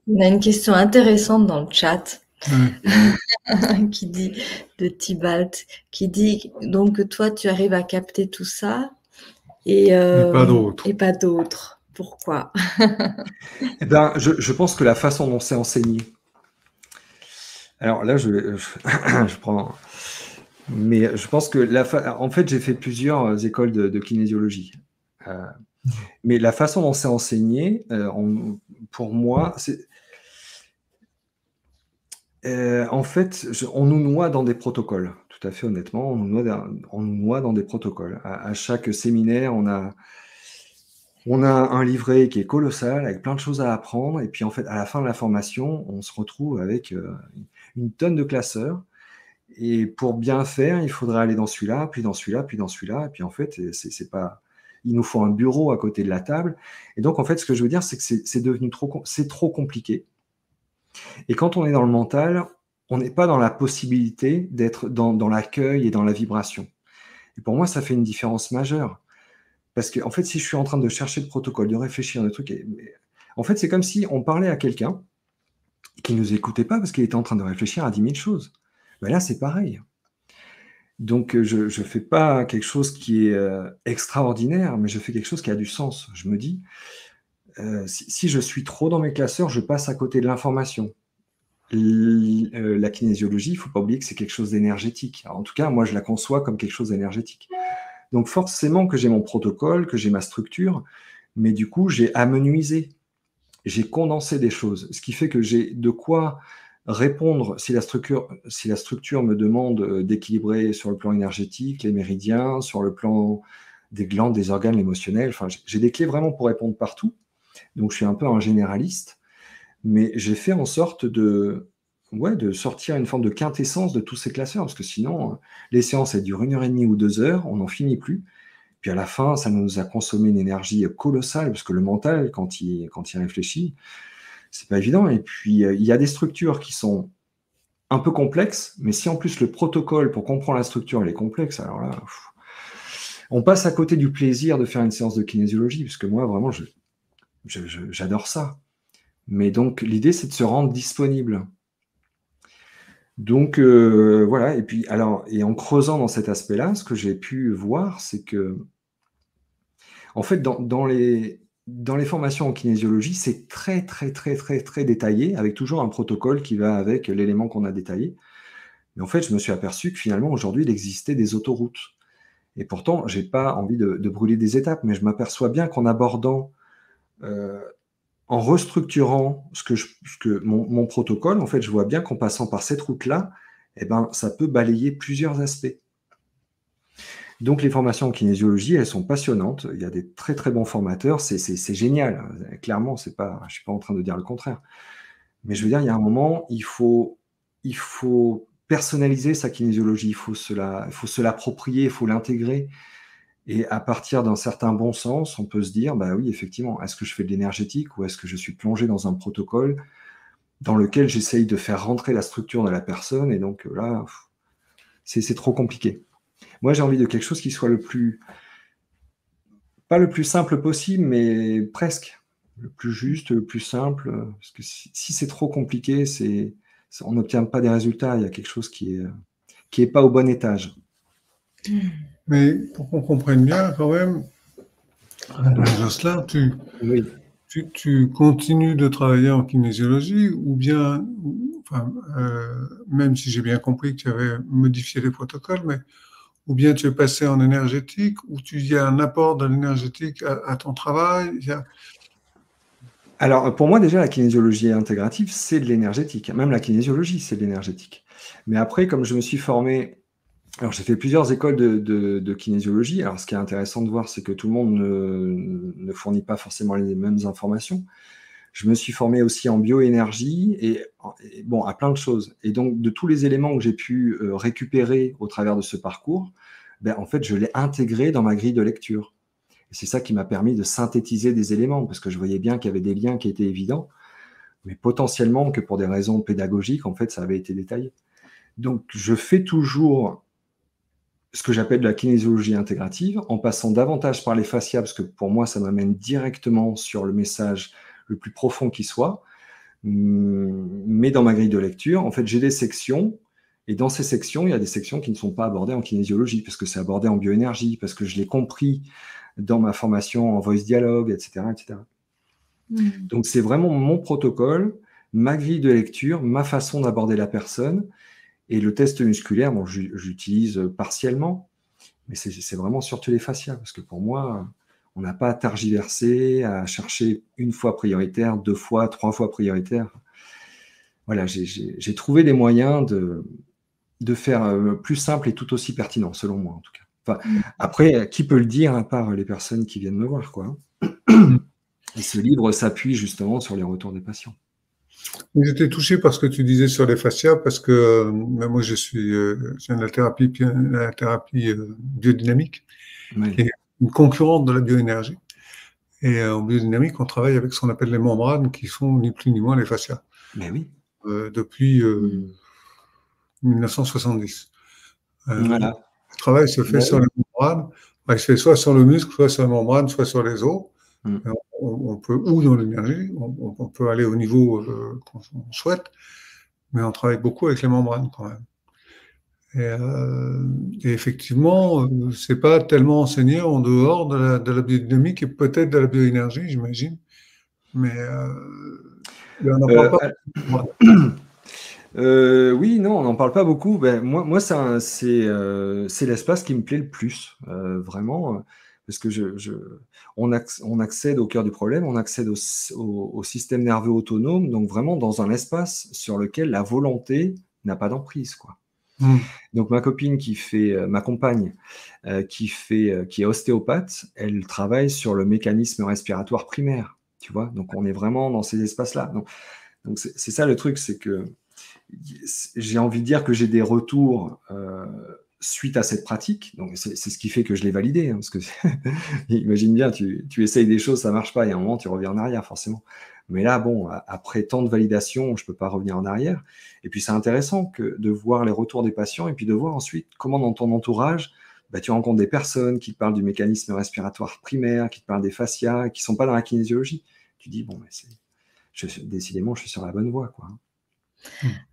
On a une question intéressante dans le chat qui dit, de Tibalt, qui dit donc que toi tu arrives à capter tout ça et pas d'autres. Pourquoi? Eh ben, je pense que la façon dont c'est enseigné. Alors là, je prends. Mais je pense que en fait, j'ai fait plusieurs écoles de kinésiologie. Mais la façon dont c'est enseigné, pour moi, c'est. En fait, on nous noie dans des protocoles. Tout à fait honnêtement, on nous noie dans des protocoles. À chaque séminaire, on a un livret qui est colossal, avec plein de choses à apprendre. Et puis, en fait, à la fin de la formation, on se retrouve avec une tonne de classeurs. Et pour bien faire, il faudrait aller dans celui-là, puis dans celui-là, puis dans celui-là. Et puis, en fait, c'est pas... il nous faut un bureau à côté de la table. Et donc, en fait, ce que je veux dire, c'est que c'est devenu trop compliqué. Et quand on est dans le mental, on n'est pas dans la possibilité d'être dans l'accueil et dans la vibration. Et pour moi, ça fait une différence majeure. Parce que, en fait, si je suis en train de chercher le protocole, de réfléchir à des trucs, en fait, c'est comme si on parlait à quelqu'un qui ne nous écoutait pas parce qu'il était en train de réfléchir à 10 000 choses. Ben là, c'est pareil. Donc, je ne fais pas quelque chose qui est extraordinaire, mais je fais quelque chose qui a du sens. Je me dis, si je suis trop dans mes classeurs, je passe à côté de l'information. La kinésiologie, il ne faut pas oublier que c'est quelque chose d'énergétique. En tout cas, moi, je la conçois comme quelque chose d'énergétique. Donc, forcément que j'ai mon protocole, que j'ai ma structure, mais du coup, j'ai amenuisé. j'ai condensé des choses, ce qui fait que j'ai de quoi répondre si la structure me demande d'équilibrer sur le plan énergétique, les méridiens, sur le plan des glandes, des organes, l'émotionnel. Enfin, j'ai des clés vraiment pour répondre partout. Donc, je suis un peu un généraliste, mais j'ai fait en sorte de sortir une forme de quintessence de tous ces classeurs, parce que sinon, les séances, elles durent 1h30 ou 2 heures, on n'en finit plus. Puis à la fin, ça nous a consommé une énergie colossale, parce que le mental, quand il réfléchit, c'est pas évident. Et puis, il y a des structures qui sont un peu complexes, mais si en plus le protocole pour comprendre la structure, elle est complexe, alors là, on passe à côté du plaisir de faire une séance de kinésiologie, parce que moi, vraiment, j'adore ça. Mais donc, l'idée, c'est de se rendre disponible. Donc, voilà. Et puis, et en creusant dans cet aspect-là, ce que j'ai pu voir, c'est que, en fait, dans les formations en kinésiologie, c'est très, très, très, très, très détaillé, avec toujours un protocole qui va avec l'élément qu'on a détaillé. Mais en fait, je me suis aperçu que finalement, aujourd'hui, il existait des autoroutes. Et pourtant, je n'ai pas envie de brûler des étapes, mais je m'aperçois bien qu'en abordant, en restructurant mon protocole, en fait, je vois bien qu'en passant par cette route-là, eh ben, ça peut balayer plusieurs aspects. Donc, les formations en kinésiologie, elles sont passionnantes. Il y a des très, très bons formateurs. C'est génial. Clairement, je ne suis pas en train de dire le contraire. Mais je veux dire, il y a un moment, il faut personnaliser sa kinésiologie. Il faut se l'approprier, il faut l'intégrer. Et à partir d'un certain bon sens, on peut se dire, bah oui, effectivement, est-ce que je fais de l'énergétique ou est-ce que je suis plongé dans un protocole dans lequel j'essaye de faire rentrer la structure de la personne? Et donc là, c'est trop compliqué. Moi, j'ai envie de quelque chose qui soit pas le plus simple possible, mais presque le plus juste, le plus simple. Parce que si c'est trop compliqué, on n'obtient pas des résultats. Il y a quelque chose qui est pas au bon étage. Mais pour qu'on comprenne bien, quand même, Jocelyn, tu continues de travailler en kinésiologie ou bien, même si j'ai bien compris que tu avais modifié les protocoles, mais ou bien tu es passé en énergétique, ou il y a un apport de l'énergétique à ton travail? Alors, pour moi, déjà, la kinésiologie intégrative, c'est de l'énergétique. Même la kinésiologie, c'est de l'énergétique. Mais après, comme je me suis formé... Alors, j'ai fait plusieurs écoles de kinésiologie. Alors, ce qui est intéressant de voir, c'est que tout le monde ne fournit pas forcément les mêmes informations. Je me suis formé aussi en bioénergie et bon, à plein de choses. Et donc, de tous les éléments que j'ai pu récupérer au travers de ce parcours, ben, en fait, je l'ai intégré dans ma grille de lecture. Et c'est ça qui m'a permis de synthétiser des éléments, parce que je voyais bien qu'il y avait des liens qui étaient évidents, mais potentiellement que pour des raisons pédagogiques, en fait, ça avait été détaillé. Donc, je fais toujours ce que j'appelle de la kinésiologie intégrative, en passant davantage par les fascias, parce que pour moi, ça m'amène directement sur le message le plus profond qui soit. Mais dans ma grille de lecture, en fait, j'ai des sections, et dans ces sections, il y a des sections qui ne sont pas abordées en kinésiologie, parce que c'est abordé en bioénergie, parce que je l'ai compris dans ma formation en voice dialogue, etc. etc. Donc, c'est vraiment mon protocole, ma grille de lecture, ma façon d'aborder la personne. Et le test musculaire, bon, j'utilise partiellement, mais c'est vraiment surtout les fascias, parce que pour moi, on n'a pas à tergiverser, à chercher une fois prioritaire, 2 fois, 3 fois prioritaire. Voilà, j'ai trouvé des moyens de faire plus simple et tout aussi pertinent, selon moi en tout cas. Enfin, après, qui peut le dire à part les personnes qui viennent me voir, quoi. Et ce livre s'appuie justement sur les retours des patients. J'étais touché par ce que tu disais sur les fascias, parce que moi, je viens de la thérapie biodynamique, Oui. qui est une concurrente de la bioénergie. Et en biodynamique, on travaille avec ce qu'on appelle les membranes, qui sont ni plus ni moins les fascias. Mais oui. Depuis 1970. Voilà. Le travail se fait sur les membranes. Il se fait soit sur le muscle, soit sur les membranes, soit sur les os. On peut, ou dans l'énergie, on peut aller au niveau qu'on souhaite, mais on travaille beaucoup avec les membranes quand même. Et effectivement, c'est pas tellement enseigné en dehors de la biodynamique et peut-être de la bioénergie, j'imagine, mais il n'y en a pas. Oui, non, on n'en parle pas beaucoup. Ben, moi c'est l'espace qui me plaît le plus, vraiment. parce que on accède au cœur du problème, on accède au système nerveux autonome, donc vraiment dans un espace sur lequel la volonté n'a pas d'emprise, quoi. Donc ma copine ma compagne, qui est ostéopathe, elle travaille sur le mécanisme respiratoire primaire, tu vois. Donc on est vraiment dans ces espaces-là. Donc c'est ça le truc, c'est que j'ai envie de dire que j'ai des retours suite à cette pratique. Donc c'est ce qui fait que je l'ai validé, hein, parce que imagine bien, tu essayes des choses, ça marche pas, et à un moment tu reviens en arrière forcément. Mais là, bon, après tant de validation, je peux pas revenir en arrière. Et puis c'est intéressant de voir les retours des patients et puis de voir ensuite comment dans ton entourage, bah, tu rencontres des personnes qui te parlent du mécanisme respiratoire primaire, qui te parlent des fascias, qui sont pas dans la kinésiologie. Tu dis, bon, mais décidément, je suis sur la bonne voie, quoi.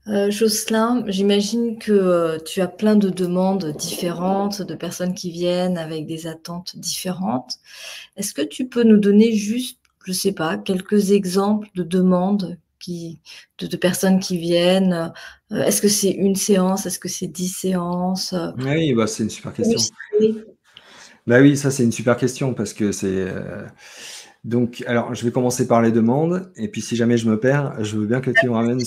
Jocelyn, j'imagine que tu as plein de demandes différentes, de personnes qui viennent avec des attentes différentes. Est-ce que tu peux nous donner juste, je sais pas, quelques exemples de demandes de personnes qui viennent? Est-ce que c'est une séance? Est-ce que c'est 10 séances? Oui, bah, c'est une super question. Illustrer. Bah oui, ça c'est une super question parce que donc, alors, je vais commencer par les demandes, et puis si jamais je me perds, je veux bien que tu me ramènes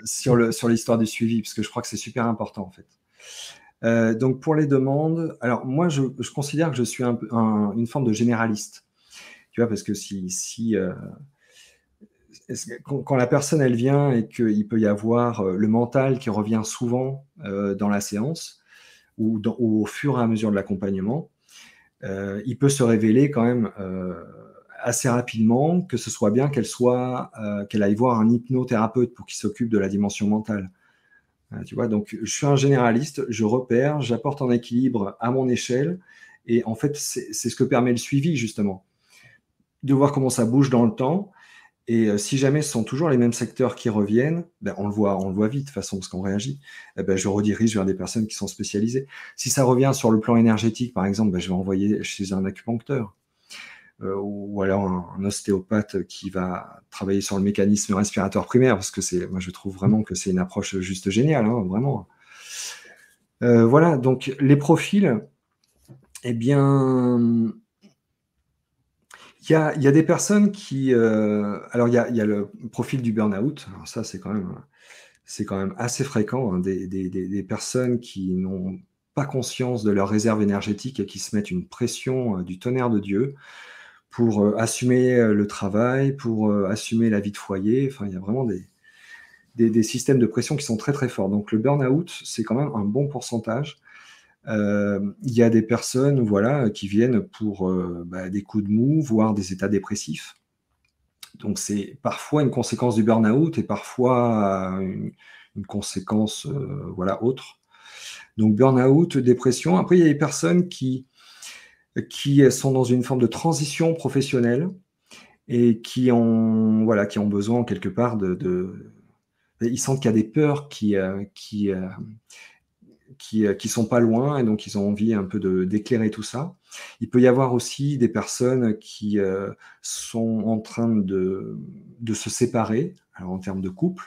sur l'histoire du suivi, parce que je crois que c'est super important, en fait. Donc, pour les demandes, alors moi, je considère que je suis une forme de généraliste, tu vois, parce que quand la personne, elle vient et qu'il peut y avoir le mental qui revient souvent dans la séance, ou au fur et à mesure de l'accompagnement, il peut se révéler quand même assez rapidement que ce soit bien qu'elle aille voir un hypnothérapeute pour qu'il s'occupe de la dimension mentale. Tu vois, donc je suis un généraliste, je repère, j'apporte un équilibre à mon échelle, et en fait c'est ce que permet le suivi, justement, de voir comment ça bouge dans le temps. Et si jamais ce sont toujours les mêmes secteurs qui reviennent, ben on le voit vite de toute façon, parce qu'on réagit. Ben je redirige vers des personnes qui sont spécialisées. Si ça revient sur le plan énergétique, par exemple, ben je vais envoyer chez un acupuncteur, ou alors un ostéopathe qui va travailler sur le mécanisme respiratoire primaire, parce que moi je trouve vraiment que c'est une approche juste géniale, hein, vraiment. Voilà, donc les profils, eh bien, il y a des personnes qui... alors, il y a le profil du burn-out. Alors ça, c'est quand même assez fréquent, hein, des personnes qui n'ont pas conscience de leur réserve énergétique et qui se mettent une pression du tonnerre de Dieu pour assumer le travail, pour assumer la vie de foyer. Enfin, il y a vraiment des systèmes de pression qui sont très, très forts. Donc, le burn-out, c'est quand même un bon pourcentage. Il y a des personnes, voilà, qui viennent pour des coups de mou, voire des états dépressifs. Donc c'est parfois une conséquence du burn-out et parfois une conséquence voilà, autre. Donc burn-out, dépression. Après, il y a des personnes qui sont dans une forme de transition professionnelle et qui ont besoin quelque part ils sentent qu'il y a des peurs qui sont pas loin, et donc ils ont envie un peu d'éclairer tout ça. Il peut y avoir aussi des personnes qui sont en train de se séparer, alors en termes de couple.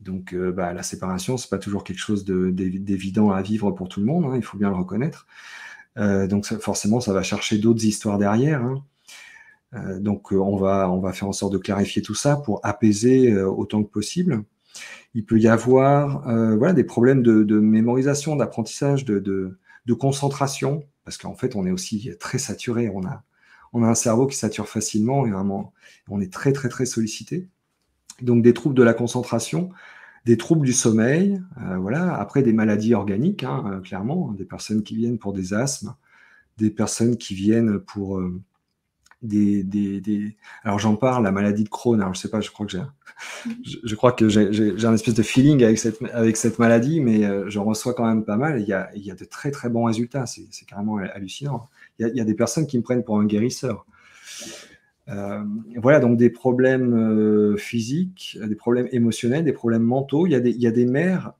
Donc la séparation, c'est pas toujours quelque chose d'évident à vivre pour tout le monde, hein, il faut bien le reconnaître. Donc forcément, ça va chercher d'autres histoires derrière, hein. Donc on va faire en sorte de clarifier tout ça pour apaiser autant que possible. Il peut y avoir des problèmes de mémorisation, d'apprentissage, de concentration, parce qu'en fait, on est aussi très saturé. On a un cerveau qui sature facilement et on est très, très, très sollicité. Donc, des troubles de la concentration, des troubles du sommeil, Après, des maladies organiques, hein, clairement, des personnes qui viennent pour des asthmes, des personnes qui viennent pour... Alors j'en parle, la maladie de Crohn. Alors je sais pas, je crois que j'ai un espèce de feeling avec cette maladie, mais j'en reçois quand même pas mal. Il y a de très très bons résultats. C'est carrément hallucinant. Il y a des personnes qui me prennent pour un guérisseur. Voilà, donc des problèmes physiques, des problèmes émotionnels, des problèmes mentaux. Il y a des mères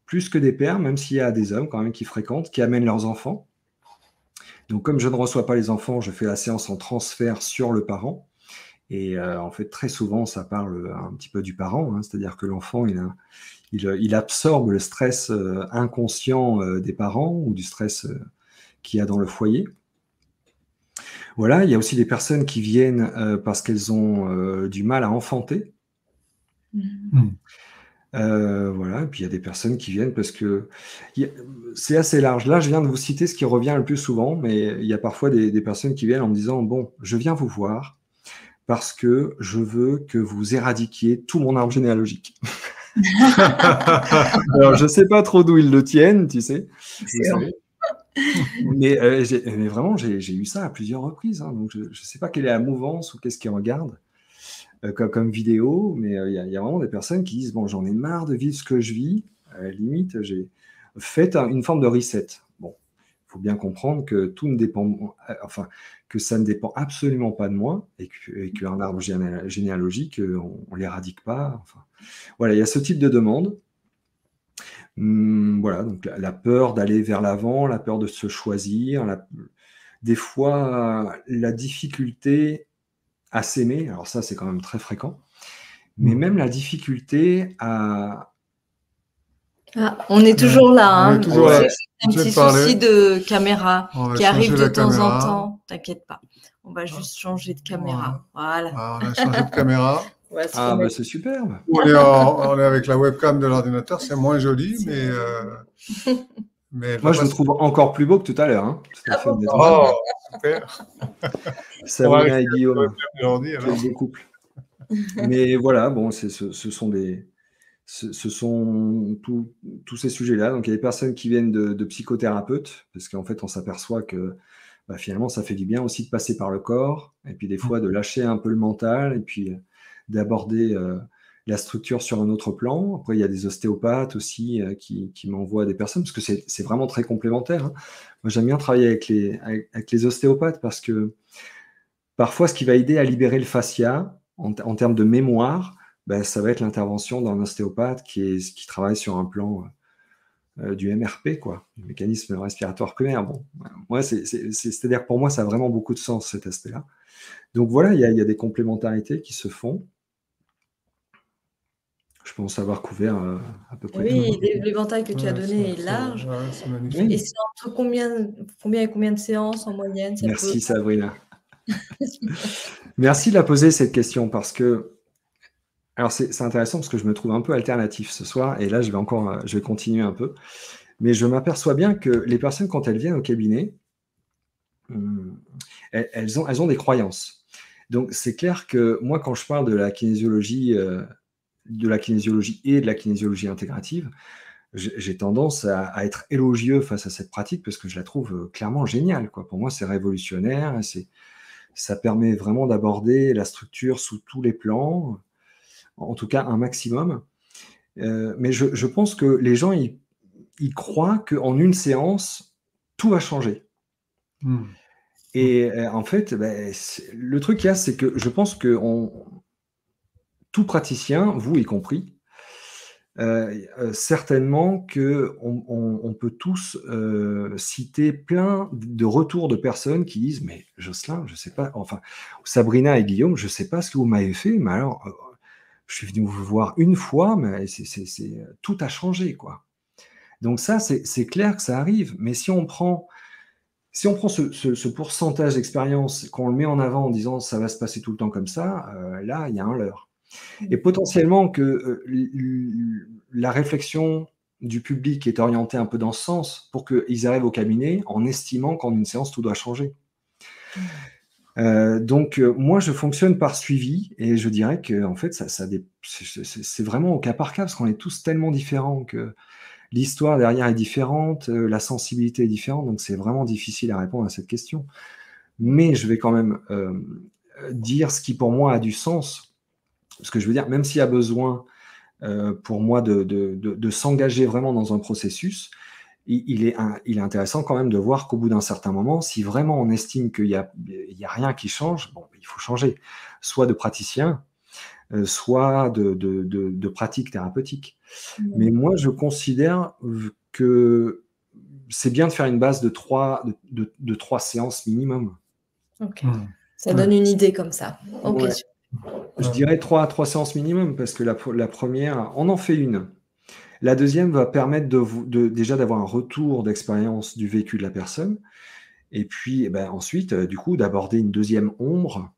plus que des pères, même s'il y a des hommes quand même qui fréquentent, qui amènent leurs enfants. Donc, comme je ne reçois pas les enfants, je fais la séance en transfert sur le parent. Et en fait, très souvent, ça parle un petit peu du parent, hein, c'est-à-dire que l'enfant, il absorbe le stress inconscient des parents ou du stress qu'il y a dans le foyer. Voilà, il y a aussi des personnes qui viennent parce qu'elles ont du mal à enfanter. Voilà, et puis il y a des personnes qui viennent parce que c'est assez large. Là, je viens de vous citer ce qui revient le plus souvent, mais il y a parfois des personnes qui viennent en me disant « Bon, je viens vous voir parce que je veux que vous éradiquiez tout mon arbre généalogique. » Alors, je ne sais pas trop d'où ils le tiennent, tu sais. Mais vraiment, j'ai eu ça à plusieurs reprises. Hein, donc, je ne sais pas quelle est la mouvance ou qu'est-ce qu'ils regardent comme vidéo, mais il y a vraiment des personnes qui disent « Bon, j'en ai marre de vivre ce que je vis. Limite, j'ai fait une forme de reset. » Bon, il faut bien comprendre que tout ne dépend... Enfin, que ça ne dépend absolument pas de moi et qu'un arbre généalogique, on ne l'éradique pas. Enfin, voilà, il y a ce type de demande. Voilà, donc la peur d'aller vers l'avant, la peur de se choisir, des fois la difficulté à s'aimer, alors ça c'est quand même très fréquent, mais même la difficulté à... Ah, on est toujours là, hein. On est toujours là. Un petit souci de caméra qui arrive de temps en temps, t'inquiète pas. On va juste changer de caméra. Voilà. Ah, on a changé de caméra. Ah, bah c'est superbe. On est avec la webcam de l'ordinateur, c'est moins joli, mais moi, je le trouve encore plus beau que tout à l'heure. Hein. Tout à fait, oh, super. Sabrina et Guillaume, le couple. Mais voilà, bon, ce sont tous ces sujets-là. Donc, il y a des personnes qui viennent de psychothérapeutes, parce qu'en fait, on s'aperçoit que finalement, ça fait du bien aussi de passer par le corps, et puis des fois de lâcher un peu le mental, et puis d'aborder la structure sur un autre plan. Après, il y a des ostéopathes aussi qui m'envoient des personnes, parce que c'est vraiment très complémentaire. Hein. Moi, j'aime bien travailler avec les ostéopathes, parce que parfois, ce qui va aider à libérer le fascia, en termes de mémoire, ça va être l'intervention d'un ostéopathe qui travaille sur un plan du MRP, quoi, du mécanisme respiratoire primaire. Bon, moi, c'est-à-dire que pour moi, ça a vraiment beaucoup de sens, cet aspect-là. Donc voilà, il y a des complémentarités qui se font. Je pense avoir couvert à peu près. Oui, l'éventail que tu as donné est large. C'est magnifique. Et c'est entre combien et combien de séances en moyenne? Merci Sabrina. Merci de la poser cette question, parce que alors c'est intéressant, parce que je me trouve un peu alternatif ce soir, et là je vais continuer un peu, mais je m'aperçois bien que les personnes, quand elles viennent au cabinet, elles ont des croyances. Donc c'est clair que moi, quand je parle de la kinésiologie et de la kinésiologie intégrative, j'ai tendance à être élogieux face à cette pratique, parce que je la trouve clairement géniale, quoi. Pour moi, c'est révolutionnaire, et ça permet vraiment d'aborder la structure sous tous les plans, en tout cas un maximum. Mais je pense que les gens, ils croient qu'en une séance, tout va changer. Et en fait, le truc qu'il y a, c'est que je pense que tout praticien, vous y compris, certainement qu'on peut tous citer plein de retours de personnes qui disent « Mais Jocelyn, je ne sais pas, enfin, Sabrina et Guillaume, je ne sais pas ce que vous m'avez fait, mais alors, je suis venu vous voir une fois, mais tout a changé, quoi. » Donc ça, c'est clair que ça arrive, mais si on prend ce pourcentage d'expérience, qu'on le met en avant en disant « ça va se passer tout le temps comme ça », là, il y a un leurre. Et potentiellement que la réflexion du public est orientée un peu dans ce sens, pour qu'ils arrivent au cabinet en estimant qu'en une séance, tout doit changer. Donc, moi, je fonctionne par suivi, et je dirais que en fait, c'est vraiment au cas par cas, parce qu'on est tous tellement différents, que l'histoire derrière est différente, la sensibilité est différente, donc c'est vraiment difficile à répondre à cette question. Mais je vais quand même dire ce qui, pour moi, a du sens. Parce que je veux dire, même s'il y a besoin pour moi de s'engager vraiment dans un processus, il est intéressant quand même de voir qu'au bout d'un certain moment, si vraiment on estime qu'il n'y a rien qui change, bon, il faut changer, soit de praticien, soit de pratique thérapeutique. Mais moi, je considère que c'est bien de faire une base de 3 séances minimum. Ok. Ça donne une idée comme ça. Ok. Je dirais 3 séances minimum, parce que la première, on en fait une. La deuxième va permettre déjà d'avoir un retour d'expérience du vécu de la personne. Et puis, ensuite, du coup, d'aborder une deuxième ombre.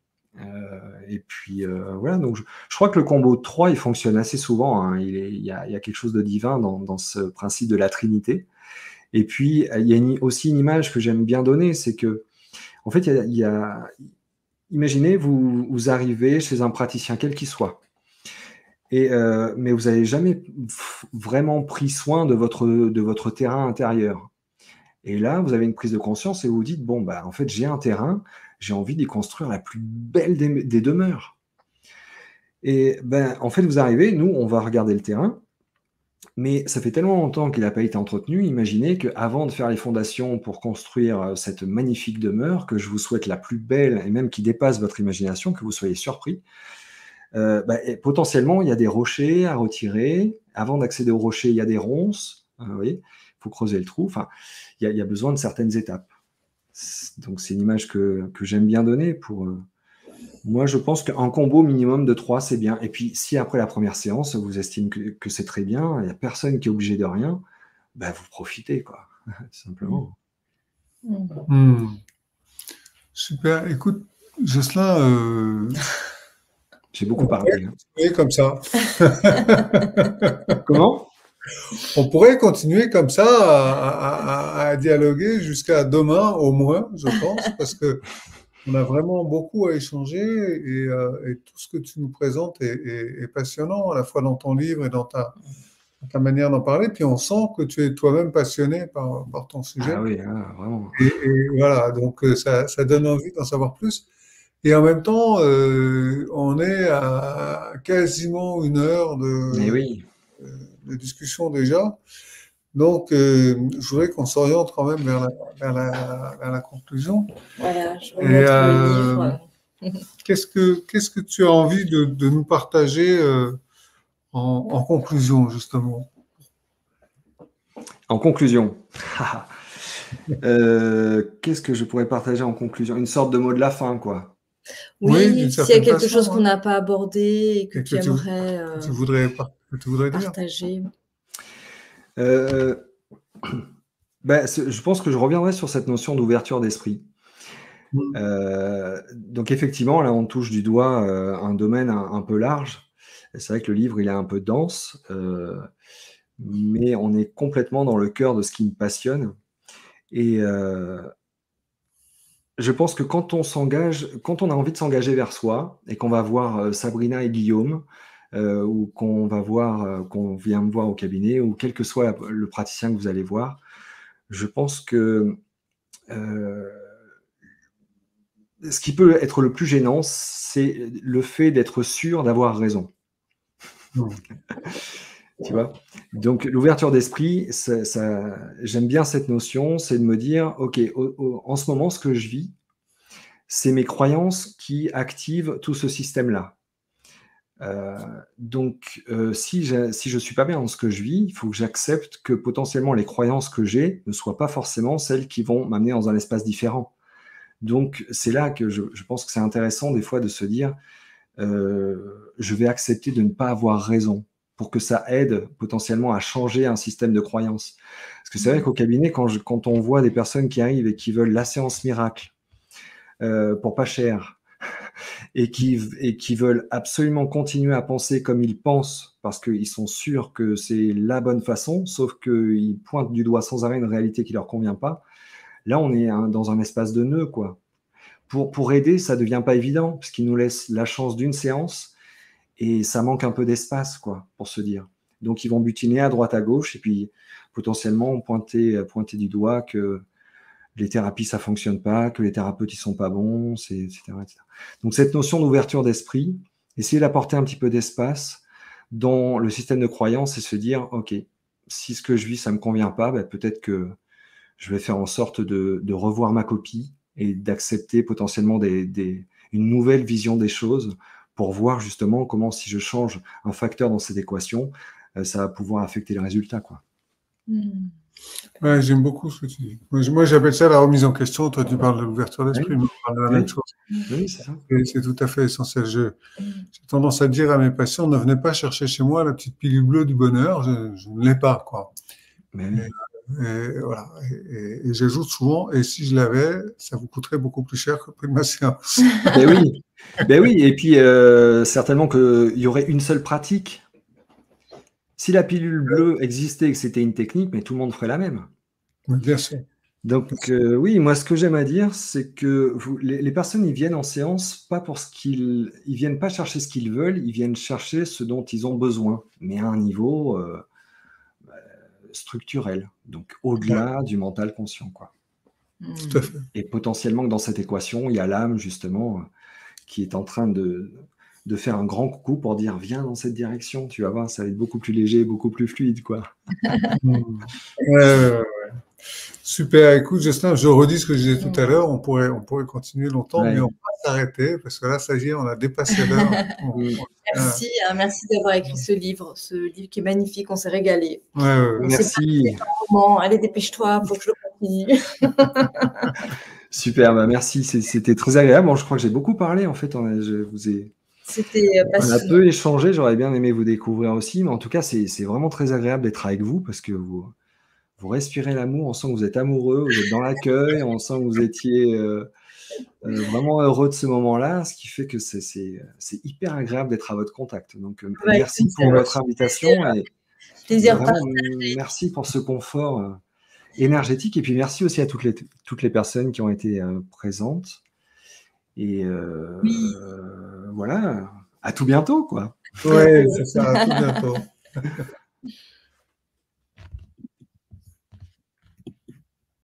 Et puis, voilà. Donc, je crois que le combo de 3, il fonctionne assez souvent. Hein. Il y a quelque chose de divin dans ce principe de la Trinité. Et puis, il y a aussi une image que j'aime bien donner, c'est que, en fait, imaginez, vous arrivez chez un praticien, quel qu'il soit, mais vous n'avez jamais vraiment pris soin de votre terrain intérieur. Et là, vous avez une prise de conscience et vous vous dites, bon, en fait, j'ai un terrain, j'ai envie d'y construire la plus belle des demeures. Et en fait, vous arrivez, nous, on va regarder le terrain, mais ça fait tellement longtemps qu'il n'a pas été entretenu. Imaginez qu'avant de faire les fondations pour construire cette magnifique demeure, que je vous souhaite la plus belle et même qui dépasse votre imagination, que vous soyez surpris, et potentiellement, il y a des rochers à retirer. Avant d'accéder aux rochers, il y a des ronces. Vous voyez, il faut creuser le trou. Enfin, il y a besoin de certaines étapes. Donc, c'est une image que j'aime bien donner pour... Moi, je pense qu'un combo minimum de 3, c'est bien. Et puis, si après la première séance, vous estimez que c'est très bien, il n'y a personne qui est obligé de rien, vous profitez, quoi, simplement. Super. Écoute, Jocelyn, j'ai beaucoup parlé. Continuer comme ça. Comment? On pourrait continuer comme ça à dialoguer jusqu'à demain au moins, je pense, parce que on a vraiment beaucoup à échanger et tout ce que tu nous présentes est passionnant, à la fois dans ton livre et dans ta manière d'en parler. Puis on sent que tu es toi-même passionné par ton sujet. Ah oui, vraiment. Et voilà, donc ça donne envie d'en savoir plus. Et en même temps, on est à quasiment 1 heure de discussion déjà. Donc, je voudrais qu'on s'oriente quand même vers la conclusion. Voilà, je remonte le livre. Qu'est-ce que tu as envie de nous partager en conclusion, justement? En conclusion, qu'est-ce que je pourrais partager en conclusion? Une sorte de mot de la fin, quoi. Oui, s'il y a quelque chose qu'on n'a pas abordé et que tu aimerais que tu voudrais partager. Je pense que je reviendrai sur cette notion d'ouverture d'esprit. Donc effectivement, là, on touche du doigt un domaine un peu large. C'est vrai que le livre, il est un peu dense, mais on est complètement dans le cœur de ce qui me passionne. Et je pense que quand on a envie de s'engager vers soi, et qu'on va voir Sabrina et Guillaume, ou qu'on vient me voir au cabinet, ou quel que soit le praticien que vous allez voir, je pense que ce qui peut être le plus gênant, c'est le fait d'être sûr d'avoir raison. Tu vois? Donc, l'ouverture d'esprit, j'aime bien cette notion, c'est de me dire, OK, en ce moment, ce que je vis, c'est mes croyances qui activent tout ce système-là. Donc, si je ne suis pas bien dans ce que je vis, il faut que j'accepte que potentiellement les croyances que j'ai ne soient pas forcément celles qui vont m'amener dans un espace différent. Donc, c'est là que je pense que c'est intéressant des fois de se dire, je vais accepter de ne pas avoir raison pour que ça aide potentiellement à changer un système de croyance. Parce que c'est vrai qu'au cabinet, quand on voit des personnes qui arrivent et qui veulent la séance miracle pour pas cher et qui veulent absolument continuer à penser comme ils pensent parce qu'ils sont sûrs que c'est la bonne façon, sauf qu'ils pointent du doigt sans arrêt une réalité qui leur convient pas, là, on est dans un espace de nœud, quoi. Pour aider, ça ne devient pas évident, parce qu'ils nous laissent la chance d'une séance, et ça manque un peu d'espace, quoi, pour se dire. Donc, ils vont butiner à droite, à gauche, et puis potentiellement pointer du doigt que les thérapies, ça ne fonctionne pas, que les thérapeutes, ils ne sont pas bons, etc., etc. Donc, cette notion d'ouverture d'esprit, essayer d'apporter un petit peu d'espace dans le système de croyance et se dire, OK, si ce que je vis, ça ne me convient pas, peut-être que je vais faire en sorte de revoir ma copie et d'accepter potentiellement une nouvelle vision des choses pour voir justement comment, si je change un facteur dans cette équation, ça va pouvoir affecter les résultats, quoi. Ouais, j'aime beaucoup ce que tu dis. Moi, j'appelle ça la remise en question. Toi, tu parles de l'ouverture d'esprit, moi, je parle de la même chose. Oui, c'est ça. C'est tout à fait essentiel. J'ai tendance à dire à mes patients, ne venez pas chercher chez moi la petite pilule bleue du bonheur, je ne l'ai pas, quoi. Mais Et voilà. Et j'ajoute souvent, et si je l'avais, ça vous coûterait beaucoup plus cher que le prix de ma séance. ben oui, ben oui. Et puis certainement qu'il y aurait une seule pratique. Si la pilule bleue existait et que c'était une technique, mais tout le monde ferait la même. Bien sûr. Donc oui, moi ce que j'aime à dire, c'est que les personnes, ils viennent en séance pas pour ils viennent pas chercher ce qu'ils veulent, ils viennent chercher ce dont ils ont besoin, mais à un niveau structurel, donc au-delà du mental conscient, quoi. Tout à fait. Et potentiellement que dans cette équation, il y a l'âme justement qui est en train de faire un grand coucou pour dire viens dans cette direction, tu vas voir, ça va être beaucoup plus léger, beaucoup plus fluide, quoi. Ouais. Super, écoute Jocelyn, je redis ce que je disais tout à l'heure, on pourrait continuer longtemps, mais on va s'arrêter, parce que là, ça y est, on a dépassé l'heure. Merci d'avoir écrit ce livre qui est magnifique, on s'est régalé. Merci. Allez, dépêche-toi, faut que je le continue. Super, merci, c'était très agréable. Bon, je crois que j'ai beaucoup parlé, en fait, C'était passionnant. On a peu échangé, j'aurais bien aimé vous découvrir aussi, mais en tout cas, c'est vraiment très agréable d'être avec vous, parce que vous respirez l'amour, on sent que vous êtes amoureux, vous êtes dans l'accueil, on sent que vous étiez vraiment heureux de ce moment-là, ce qui fait que c'est hyper agréable d'être à votre contact. Donc, merci pour votre invitation. Plaisir vraiment, merci pour ce confort énergétique. Et puis, merci aussi à toutes les personnes qui ont été présentes. Et voilà, à tout bientôt, quoi. Oui, c'est ça, à tout bientôt.